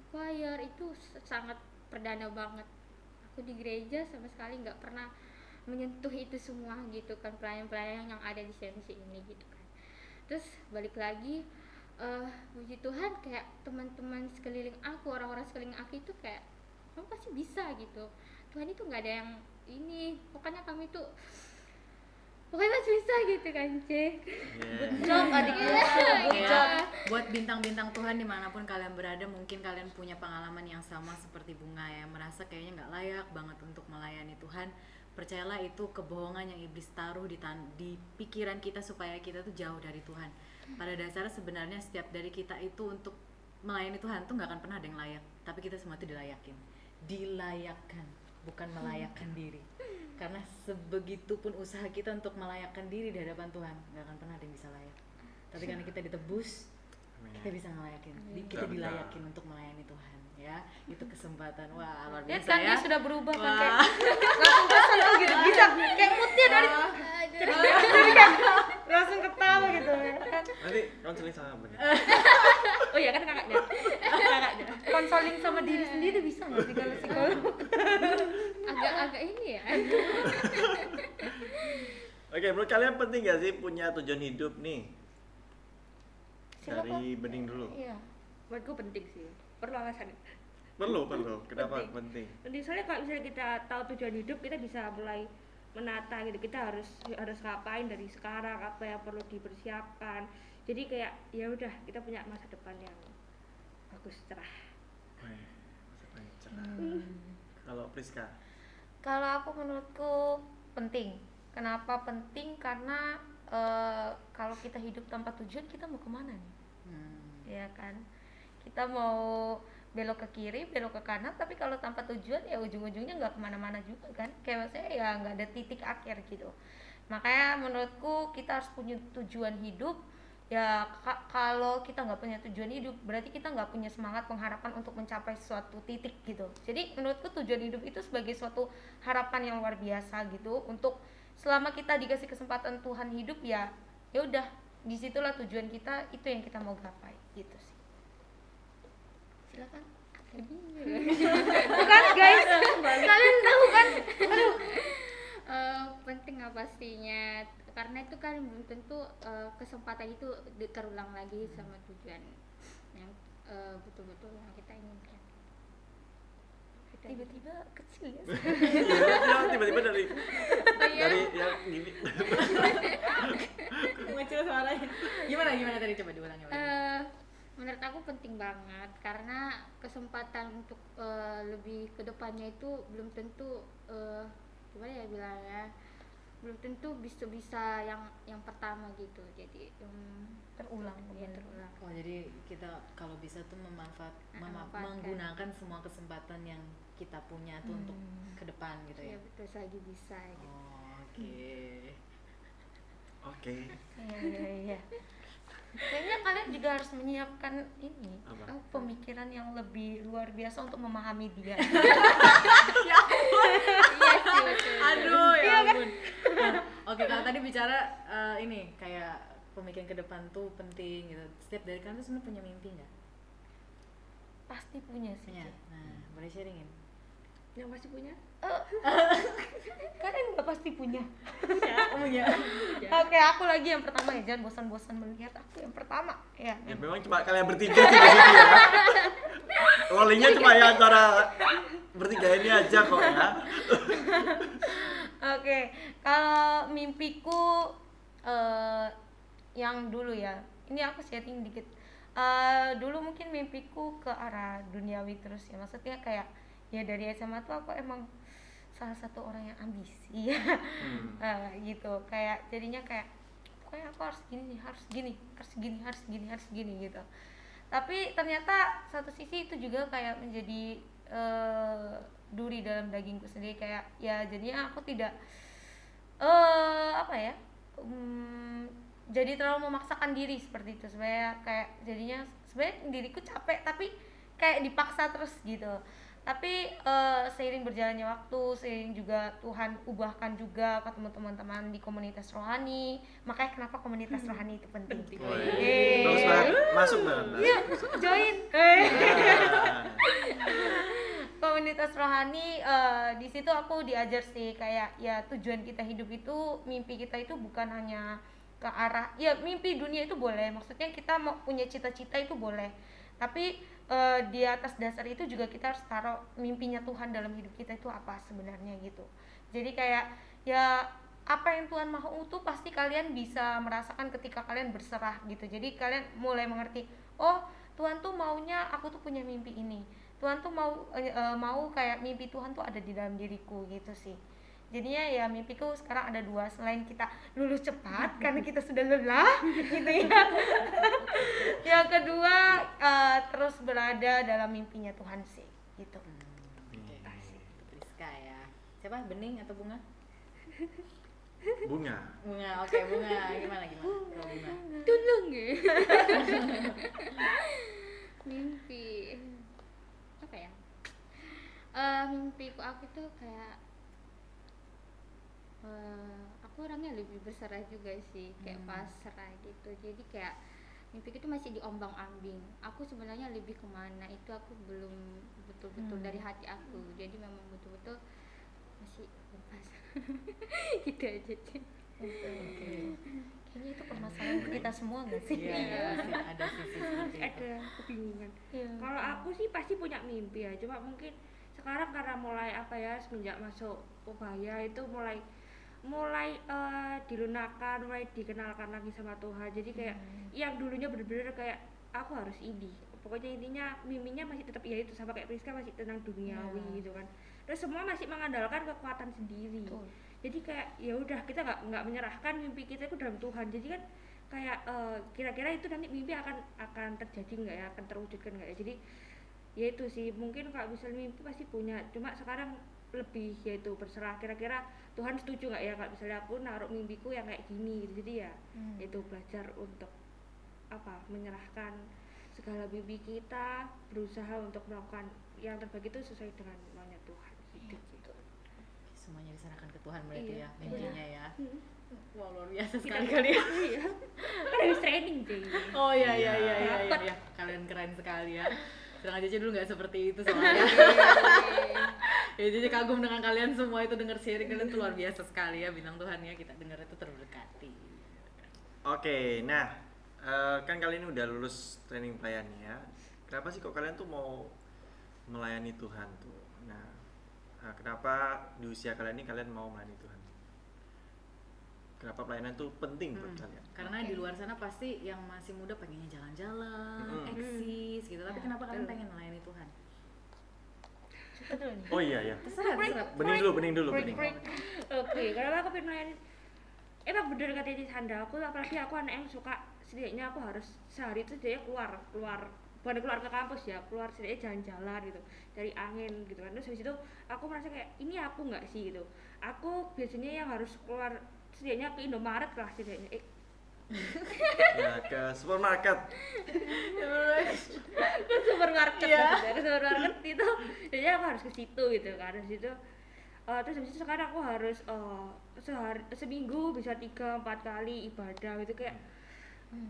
choir itu sangat perdana banget. Aku di gereja sama sekali nggak pernah menyentuh itu semua gitu kan, pelayan-pelayan yang ada di sensi ini gitu kan. Terus balik lagi puji Tuhan kayak teman-teman sekeliling aku, orang-orang sekeliling aku itu kayak kamu pasti bisa gitu, Tuhan itu nggak ada yang ini, pokoknya kami tuh pokoknya masih bisa gitu kan, Cek. Good job adikku, good Iya. job. Buat bintang-bintang Tuhan dimanapun kalian berada, mungkin kalian punya pengalaman yang sama seperti Bunga ya, merasa kayaknya nggak layak banget untuk melayani Tuhan. Percayalah itu kebohongan yang iblis taruh di pikiran kita supaya kita tuh jauh dari Tuhan. Pada dasarnya sebenarnya setiap dari kita itu untuk melayani Tuhan tuh nggak akan pernah ada yang layak, tapi kita semua tuh dilayakkan, bukan melayakkan diri. Karena sebegitupun usaha kita untuk melayakkan diri di hadapan Tuhan, nggak akan pernah ada yang bisa layak. Tapi karena kita ditebus, kita bisa ngelayakin, kita dilayakin untuk melayani Tuhan ya. Itu kesempatan, wah luar Lihat biasa kan ya. dia sudah berubah kan, Wah. kayak langsung kesel gitu, bisa kayak moodnya dari langsung ketawa gitu ya kan. Nanti konseling sama Bunda. Oh iya kan kakaknya konseling sama diri sendiri bisa nggak sih kalau psikolog? Agak ini ya. Oke, menurut kalian penting gak sih punya tujuan hidup nih? Silakan. Dari Bening dulu. Iya. Buat gue penting sih, perlu alasan. Perlu. Kenapa penting? Penting soalnya kalau misalnya kita tahu tujuan hidup, kita bisa mulai menata gitu, kita harus ngapain dari sekarang, apa yang perlu dipersiapkan. Jadi kayak ya udah, kita punya masa depan yang bagus, cerah. Wih, masa depan yang cerah. Kalau Priska? Kalau aku menurutku penting. Kenapa penting? Karena kalau kita hidup tanpa tujuan, kita mau kemana nih? Ya kan? Kita mau belok ke kiri, belok ke kanan, tapi kalau tanpa tujuan ya ujung-ujungnya nggak kemana-mana juga kan? Kayak maksudnya ya nggak ada titik akhir gitu. Makanya menurutku kita harus punya tujuan hidup. Ya kalau kita nggak punya tujuan hidup, berarti kita nggak punya semangat pengharapan untuk mencapai suatu titik gitu. Jadi menurutku tujuan hidup itu sebagai suatu harapan yang luar biasa gitu, untuk selama kita dikasih kesempatan Tuhan hidup, ya udah disitulah tujuan kita, itu yang kita mau gapai gitu sih. Silakan. Bukan guys, kalian tahu kan? Penting nggak pastinya, karena itu kan belum tentu kesempatan itu terulang lagi sama tujuan yang betul-betul yang kita inginkan. Tiba-tiba kecil ya. Iya, tiba-tiba dari yang gini. Kecil suaranya. Gimana tadi, coba diulangi lagi. Menurut aku penting banget, karena kesempatan untuk lebih ke depannya itu belum tentu gimana ya bilangnya, belum tentu bisa yang pertama gitu. Jadi Terulang. Oh, jadi kita kalau bisa tuh menggunakan semua kesempatan yang kita punya tuh untuk ke depan gitu ya. ya betul, selagi bisa gitu. Oh, Oke. Iya. Kayaknya kalian juga harus menyiapkan ini Apa? pemikiran yang lebih luar biasa untuk memahami dia. Iya sih, betul. Aduh, ya ampun. Nah, oke, kalau tadi bicara ini kayak pemikiran ke depan tuh penting gitu. Setiap dari kalian tuh sebenarnya punya mimpi nggak? Pasti punya sih. Punya. Nah, boleh sharingin? Yang masih punya? Kalian nggak pasti punya. Punya. Oke, aku lagi yang pertama ya. Jangan bosan-bosan melihat aku yang pertama. Ya. Ya memang cuma kalian bertiga sih di sini ya. Rollingnya cuma ya antara bertiga ini aja kok ya. Oke, kalau mimpiku yang dulu ya. Ini aku sharing dikit. Dulu mungkin mimpiku ke arah duniawi terus ya. Maksudnya kayak ya dari SMA tuh aku emang salah satu orang yang ambisi ya. Gitu kayak jadinya kayak pokoknya aku harus gini, harus gini, harus gini, harus gini, harus gini gitu. Tapi ternyata satu sisi itu juga kayak menjadi duri dalam dagingku sendiri, kayak ya jadinya aku tidak apa ya, jadi terlalu memaksakan diri seperti itu. Sebenarnya kayak jadinya sebenarnya diriku capek tapi kayak dipaksa terus gitu. Tapi seiring berjalannya waktu, seiring juga Tuhan ubahkan juga ketemu teman-teman di komunitas rohani. Makanya kenapa komunitas rohani itu penting. Bagus banget, masuk banget. Iya, join. Nah, Komunitas rohani di situ aku diajar sih kayak ya tujuan kita hidup itu, mimpi kita itu bukan hanya ke arah ya mimpi dunia itu boleh, maksudnya kita mau punya cita-cita itu boleh, tapi di atas dasar itu juga kita harus taruh mimpinya Tuhan dalam hidup kita itu apa sebenarnya gitu. Jadi kayak ya apa yang Tuhan mau tuh pasti kalian bisa merasakan ketika kalian berserah gitu. Jadi kalian mulai mengerti, oh Tuhan tuh maunya aku tuh punya mimpi ini, Tuhan tuh mau kayak mimpi Tuhan tuh ada di dalam diriku gitu sih. Jadinya ya mimpiku sekarang ada 2, selain kita lulus cepat karena kita sudah lelah gitu ya. Yang kedua terus berada dalam mimpinya Tuhan sih gitu. Priska ya. Siapa? Bening atau Bunga? Bunga. Bunga, oke Bunga. Gimana? Kalau Bunga? Tolong ya. Mimpi apa ya? Mimpiku aku tuh kayak aku orangnya lebih berserah juga sih, kayak pasrah gitu. Jadi kayak mimpiku itu masih diombang-ambing. Aku sebenarnya lebih kemana itu aku belum betul-betul dari hati aku. Jadi memang betul-betul masih lepas. Gitu aja sih. Kayaknya itu permasalahan kita semua nggak sih? Iya, pasti ada sisi seperti itu. Ada kebingungan. Iya. Kalau aku sih pasti punya mimpi ya, cuma mungkin sekarang karena mulai apa ya, semenjak masuk Ubaya itu mulai dilunakkan, mulai dikenalkan lagi sama Tuhan. Jadi kayak yang dulunya bener-bener kayak aku harus ini, pokoknya intinya miminya masih tetap ya itu sama kayak Priska, masih tentang duniawi gitu kan. Terus semua masih mengandalkan kekuatan sendiri. Betul. Jadi kayak ya udah kita nggak menyerahkan mimpi kita itu dalam Tuhan. Jadi kan kayak kira-kira itu nanti mimpi akan terjadi nggak ya, akan terwujudkan nggak ya. Jadi ya itu sih, mungkin kalau misalnya mimpi pasti punya, cuma sekarang lebih yaitu berserah, kira-kira Tuhan setuju nggak ya kalau misalnya aku naruh mimpiku yang kayak gini gitu. Jadi ya itu belajar untuk apa, menyerahkan segala mimpi kita, berusaha untuk melakukan yang terbaik itu sesuai dengan maunya Tuhan gitu. Semuanya diserahkan ke Tuhan berarti Iya. ya, mimpinya ya. Hmm. Wah, luar biasa sekali kalian. Iya. Kan habis training sih. Oh iya. Kalian keren sekali ya. Sedangkan Cece dulu nggak seperti itu soalnya. Ya, Cece kagum dengan kalian semua itu, dengar sharing kalian tuh luar biasa sekali ya, bintang Tuhan ya, kita dengar itu terberkati. Oke, nah kan kalian ini udah lulus training pelayanan ya. Kenapa sih kok kalian tuh mau melayani Tuhan tuh? Nah, kenapa di usia kalian ini kalian mau melayani Tuhan? Kenapa pelayanan itu penting buat kalian? Karena di luar sana pasti yang masih muda pengennya jalan-jalan, eksis gitu. Tapi kenapa kalian pengen melayani Tuhan? Oh iya. Terserah. Bening dulu. Oke, karena aku pengen melayani. Emang bener katanya Sandra, aku apalagi aku anak yang suka, setidaknya aku harus sehari itu setidaknya keluar bukan keluar ke kampus ya, keluar setidaknya jalan-jalan gitu, cari angin gitu kan. Terus habis itu aku merasa kayak ini aku nggak sih gitu. Aku biasanya yang harus keluar setidaknya ke Indomaret lah setidaknya. Ya, ke supermarket. Ke supermarket ke supermarket itu, jadi aku harus ke situ gitu kan. Terus itu terus habis itu sekarang aku harus seminggu bisa 3-4 kali ibadah gitu, kayak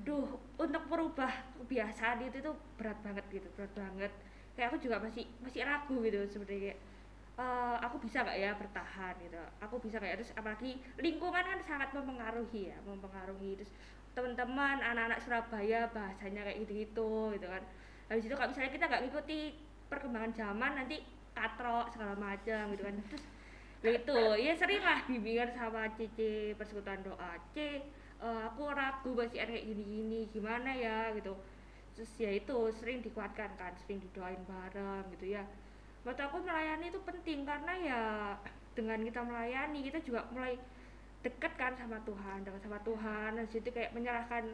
duh, untuk merubah kebiasaan itu tuh berat banget gitu, kayak aku juga masih ragu gitu sebenarnya, kayak aku bisa nggak ya bertahan gitu, aku bisa nggak ya. Terus apalagi lingkungan kan sangat mempengaruhi, terus teman-teman anak-anak Surabaya bahasanya kayak gitu kan. Habis itu kalau misalnya kita nggak ngikuti perkembangan zaman, nanti katrok segala macam gitu kan. Terus ya itu ya sering lah bimbingan sama Cici Persekutuan Doa, aku ragu masih kayak gini gimana ya gitu. Terus ya itu sering dikuatkan kan, sering didoain bareng gitu ya. Buat aku melayani itu penting karena ya dengan kita melayani kita juga mulai dekat kan sama Tuhan, dekat sama Tuhan, dan situ kayak menyerahkan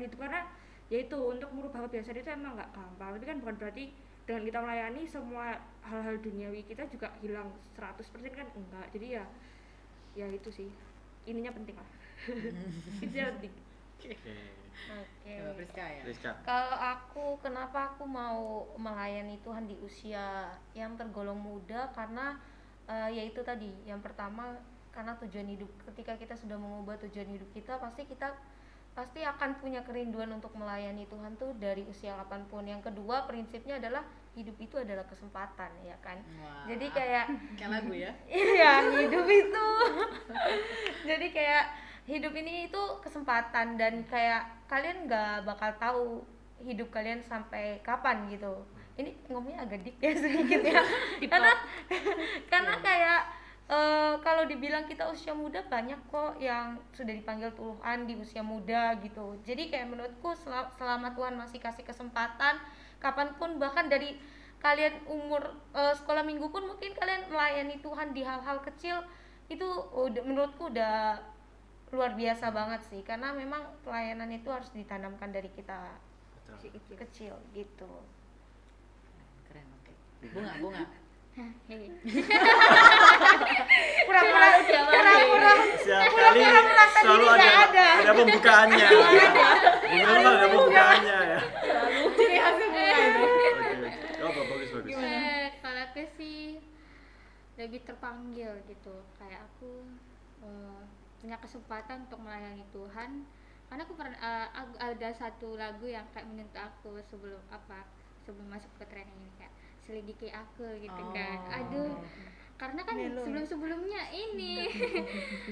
hidup, karena yaitu untuk merubah kebiasaan itu emang nggak gampang, tapi kan bukan berarti dengan kita melayani semua hal-hal duniawi kita juga hilang 100% kan enggak. Jadi ya itu sih ininya penting lah. Itu yang penting. Oke. Coba Priska ya. Priska. Kalau aku, kenapa aku mau melayani Tuhan di usia yang tergolong muda? Karena yaitu tadi, yang pertama karena tujuan hidup. Ketika kita sudah mengubah tujuan hidup kita pasti akan punya kerinduan untuk melayani Tuhan tuh dari usia kapanpun. Yang kedua, prinsipnya adalah hidup itu adalah kesempatan, ya kan? Wah. Jadi kayak lagu ya. iya, hidup itu. Jadi kayak hidup ini itu kesempatan, dan kayak kalian nggak bakal tahu hidup kalian sampai kapan gitu. Ini ngomongnya agak deep ya sedikit ya. karena kayak kalau dibilang kita usia muda, banyak kok yang sudah dipanggil Tuhan di usia muda gitu. Jadi kayak menurutku selama Tuhan masih kasih kesempatan, kapanpun, bahkan dari kalian umur sekolah minggu pun mungkin kalian melayani Tuhan di hal-hal kecil, itu menurutku udah luar biasa banget sih. Karena memang pelayanan itu harus ditanamkan dari kita kecil gitu. Keren, oke. Bunga. Pura-pura Setiap kali selalu ada pembukaannya. Bunga tuh ada pembukaannya ya. Ciri khasnya bunga itu. Oke. Oh, bagus. Kalau aku sih lebih terpanggil gitu, kayak aku punya kesempatan untuk melayani Tuhan, karena aku pernah ada satu lagu yang kayak menyentuh aku sebelum masuk ke training ini, kayak selidiki aku gitu kan. Aduh, karena kan sebelumnya ini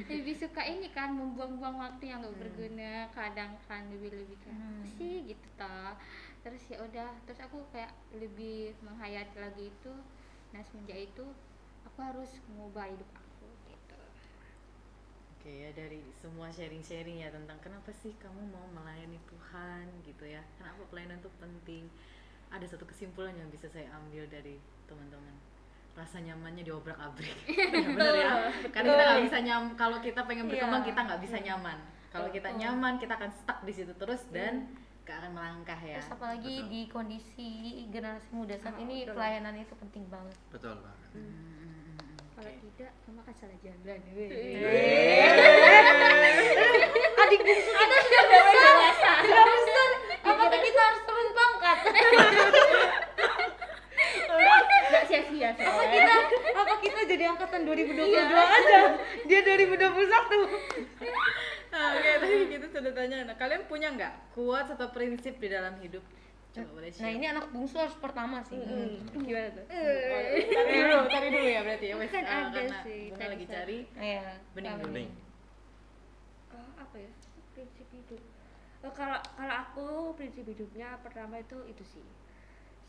lebih suka ini kan membuang-buang waktu yang gak berguna, kadang kan lebih kayak sih gitu toh. Terus ya udah, terus aku kayak lebih menghayati lagi itu. Nah semenjak itu aku harus mengubah hidup aku gitu. Oke ya, dari semua sharing ya tentang kenapa sih kamu mau melayani Tuhan gitu ya, kenapa pelayanan itu penting. Ada satu kesimpulan yang bisa saya ambil dari teman-teman, rasa nyamannya diobrak-abrik. Bener ya, karena kita nggak bisa kalau kita pengen berkembang kita nggak bisa nyaman. Kalau kita nyaman kita akan stuck di situ terus dan gak akan melangkah ya. Terus apalagi di kondisi generasi muda saat ini, pelayanan itu penting banget. Betul banget. Kalau tidak, kamu akan salah jalan. Adik bungsu kita sudah besar. Apakah kita harus turun pangkat? Gak sia-sia. Apa kita jadi angkatan 2022 aja? Dia 2021. Oke, tadi kita sudah tanya. Nah, kalian punya nggak quotes atau prinsip di dalam hidup? Coba boleh share. Nah, ini anak bungsu harus pertama sih. Gimana tuh? Tadi dulu ya berarti ya. Wes, Kan ada karena sih, Bunga tadi lagi saya. cari. Iya. Bening. Apa ya prinsip hidup? Kalau aku prinsip hidupnya pertama itu sih,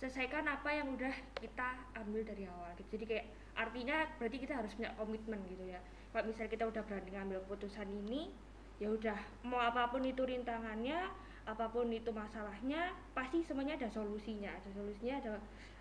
selesaikan apa yang udah kita ambil dari awal gitu. Jadi kayak artinya berarti kita harus punya komitmen gitu ya. Kalau misalnya kita udah berani ngambil keputusan ini, ya udah, mau apapun itu rintangannya, apapun itu masalahnya, pasti semuanya ada solusinya,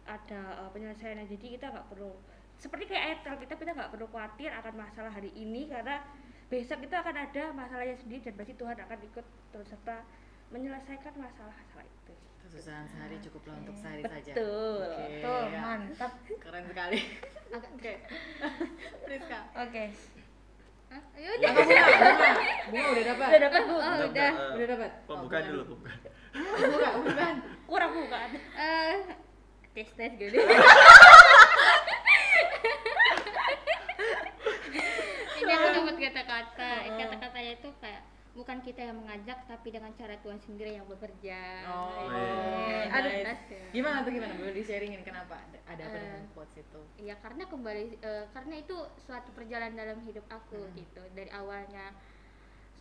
ada penyelesaiannya. Jadi kita nggak perlu, seperti kayak ayat Alkitab, kita nggak perlu khawatir akan masalah hari ini, karena besok kita akan ada masalahnya sendiri, dan pasti Tuhan akan ikut terus serta menyelesaikan masalah itu. Kesusahan sehari cukuplah untuk sehari saja. Betul. Betul, mantap. Keren sekali. Agak Oke. Priska. Oke. ya udah. Bunga udah dapat. Udah dapat Bu. Udah dapat. Pembukaan dulu, pembukaan. Bukan. Kurang bukan. Tes gitu. Ini aku dapat kata-kata. Kata-katanya itu kayak bukan kita yang mengajak, tapi dengan cara Tuhan sendiri yang bekerja. Gimana tuh, boleh di-sharingin kenapa ada apa dengan quotes itu? Ya karena karena itu suatu perjalanan dalam hidup aku gitu. Dari awalnya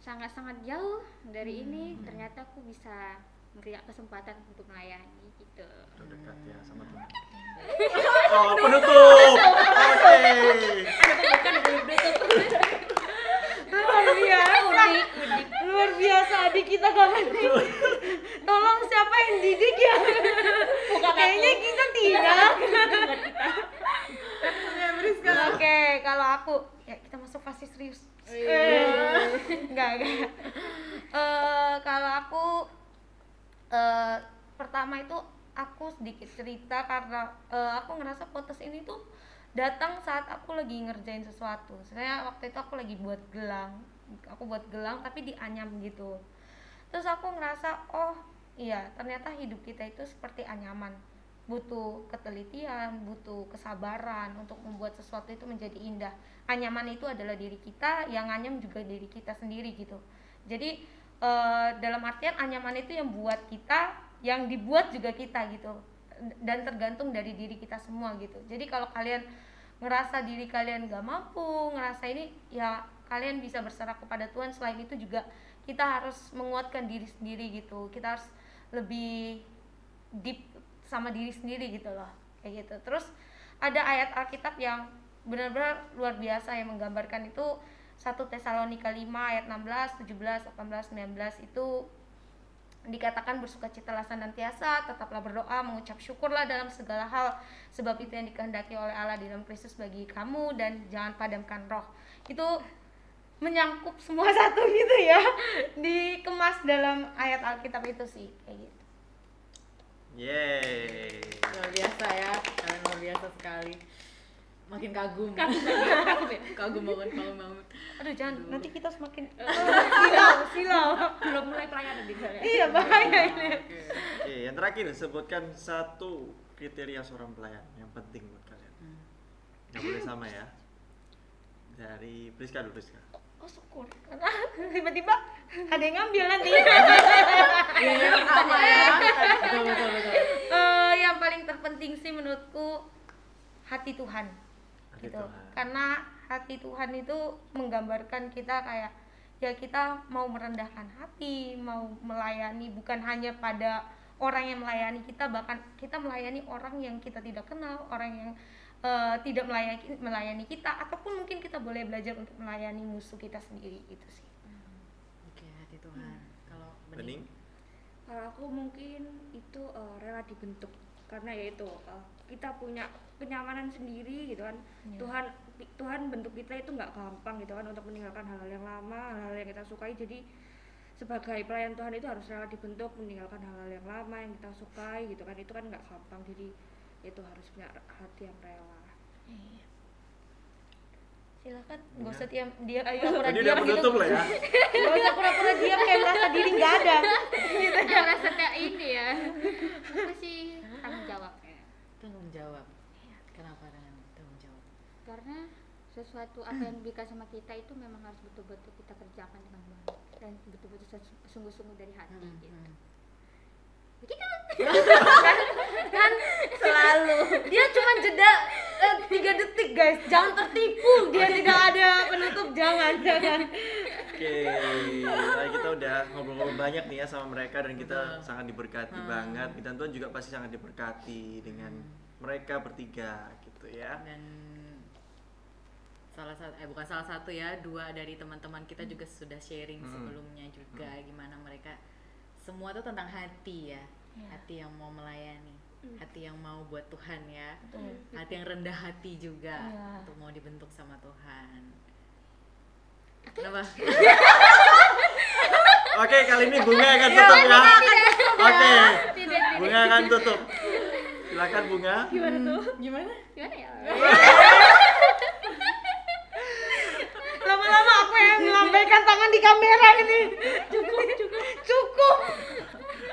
sangat-sangat jauh dari ini, ternyata aku bisa memberi kesempatan untuk melayani gitu. Dekat ya sama Tuhan. Oh, penutup. Oke. Luar biasa adik kita kawan. Tolong siapa yang didik ya? Kayaknya kita tidak. Ya, Priska. Oke, Oke, kalau aku ya kita masuk fase serius. Enggak. Kalau aku pertama itu aku sedikit cerita karena aku ngerasa podcast ini tuh datang saat aku lagi ngerjain sesuatu. Sebenarnya waktu itu aku lagi buat gelang. Aku buat gelang tapi dianyam gitu. Terus aku ngerasa oh iya ternyata hidup kita itu seperti anyaman. Butuh ketelitian, butuh kesabaran untuk membuat sesuatu itu menjadi indah. Anyaman itu adalah diri kita, yang anyam juga diri kita sendiri gitu. Jadi dalam artian anyaman itu yang buat kita, yang dibuat juga kita gitu. Dan tergantung dari diri kita semua gitu. Jadi kalau kalian ngerasa diri kalian gak mampu, ngerasa ini ya kalian bisa berserah kepada Tuhan. Selain itu juga kita harus menguatkan diri sendiri gitu. Kita harus lebih deep sama diri sendiri gitu loh, kayak gitu. Terus ada ayat Alkitab yang benar-benar luar biasa yang menggambarkan itu 1 Tesalonika 5 ayat 16, 17, 18, 19 itu dikatakan bersukacitalah senantiasa, tetaplah berdoa, mengucap syukurlah dalam segala hal, sebab itu yang dikehendaki oleh Allah di dalam Kristus bagi kamu, dan jangan padamkan roh. Itu menyangkup semua satu gitu ya, dikemas dalam ayat Alkitab itu sih, kayak gitu. Yeay. Luar biasa ya, kalian luar biasa sekali. Makin kagum. Kagum banget. Aduh jangan, nanti kita semakin silau belum mulai pelayanan di sana. iya bahaya ini. Oke, yang terakhir sebutkan satu kriteria seorang pelayan yang penting buat kalian. Nggak boleh sama ya. Dari Priska dulu, Priska. Oh syukur, karena tiba-tiba ada yang ngambil nanti. Iya, sama ya. Betul. Yang paling terpenting sih menurutku hati Tuhan. Hati Gitu. Tuhan. Karena hati Tuhan itu menggambarkan kita kayak ya kita mau merendahkan hati, mau melayani bukan hanya pada orang yang melayani kita, bahkan kita melayani orang yang kita tidak kenal, orang yang tidak melayani kita, ataupun mungkin kita boleh belajar untuk melayani musuh kita sendiri, itu sih. Oke, hati Tuhan. Kalau Bening. Kalau aku mungkin itu rela dibentuk, karena yaitu kita punya kenyamanan sendiri gitu kan. Iya. Tuhan bentuk kita itu nggak gampang gitu kan, untuk meninggalkan hal-hal yang lama, hal-hal yang kita sukai. Jadi sebagai pelayan Tuhan itu harus rela dibentuk, meninggalkan hal-hal yang lama yang kita sukai gitu kan. Itu kan nggak gampang, jadi itu harus punya hati yang rela. Iya. Silakan, nggak usah dia Ini pura-pura udah diam penutup gitu. lah ya. Nggak usah pura-pura diam kayak merasa diri nggak ada. Gitu ya, merasa kayak ini ya. Apa sih tanggung jawabnya? tanggung jawab. Kenapa dengan tanggung jawab? Karena sesuatu apa yang diberikan sama kita itu memang harus betul-betul kita kerjakan dengan baik dan betul-betul sungguh-sungguh dari hati gitu. Begitu. Kan selalu dia cuma jeda 3 detik guys, jangan tertipu, dia tidak ada penutup, jangan. Oke, nah kita udah ngobrol-ngobrol banyak nih ya sama mereka dan kita sangat diberkati banget. Dan Tuhan juga pasti sangat diberkati dengan mereka bertiga gitu ya. Dan bukan salah satu ya, 2 dari teman-teman kita juga sudah sharing sebelumnya juga gimana mereka semua tuh tentang hati ya. Hati yang mau melayani, hati yang mau buat Tuhan ya. Hati yang rendah hati juga untuk mau dibentuk sama Tuhan. Kenapa? Oke, kali ini Bunga akan tutup ya. Oke, Bunga akan tutup. Silakan Bunga. Gimana? Gimana ya? Lama-lama aku yang melambaikan tangan di kamera ini. Cukup.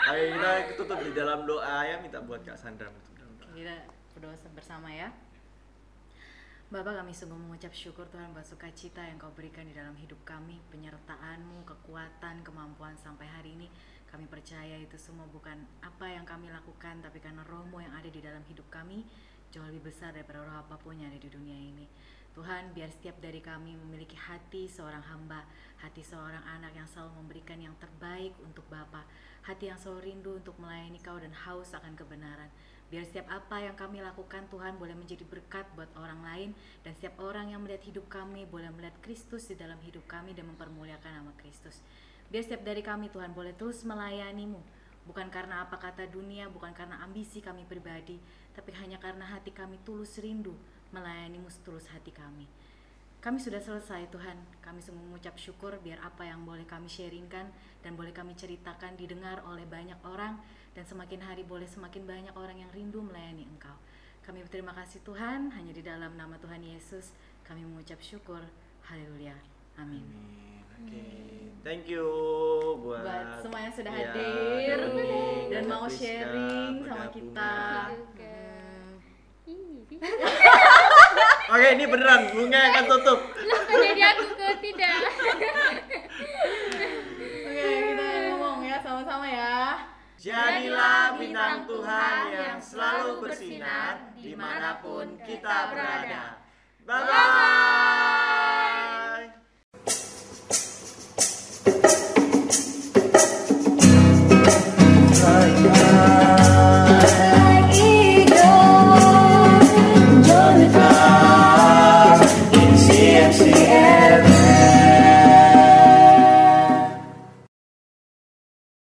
Ayo kita tutup di dalam doa ya, minta buat Kak Sandra tutup dalam doa. Kita berdoa bersama ya. Bapa, kami sungguh mengucap syukur Tuhan buat sukacita yang Kau berikan di dalam hidup kami, penyertaan-Mu, kekuatan, kemampuan sampai hari ini. Kami percaya itu semua bukan apa yang kami lakukan, tapi karena Roh-Mu yang ada di dalam hidup kami jauh lebih besar daripada roh apapun yang ada di dunia ini. Tuhan, biar setiap dari kami memiliki hati seorang hamba, hati seorang anak yang selalu memberikan yang terbaik untuk Bapa, hati yang selalu rindu untuk melayani Kau dan haus akan kebenaran. Biar setiap apa yang kami lakukan Tuhan boleh menjadi berkat buat orang lain, dan setiap orang yang melihat hidup kami boleh melihat Kristus di dalam hidup kami dan mempermuliakan nama Kristus. Biar setiap dari kami Tuhan boleh terus melayani-Mu, bukan karena apa kata dunia, bukan karena ambisi kami pribadi, tapi hanya karena hati kami tulus rindu melayanimu setulus hati kami. Kami sudah selesai Tuhan, kami semua mengucap syukur biar apa yang boleh kami sharingkan dan boleh kami ceritakan didengar oleh banyak orang, dan semakin hari boleh semakin banyak orang yang rindu melayani Engkau. Kami berterima kasih Tuhan, hanya di dalam nama Tuhan Yesus kami mengucap syukur. Haleluya. Amin. Oke, thank you Buat buat semua yang sudah ya, hadir Doni, dan Kak mau Priska, sharing sama bergabung. kita. juga. Ih, Oke, ini beneran bunga yang akan tutup. jadi aku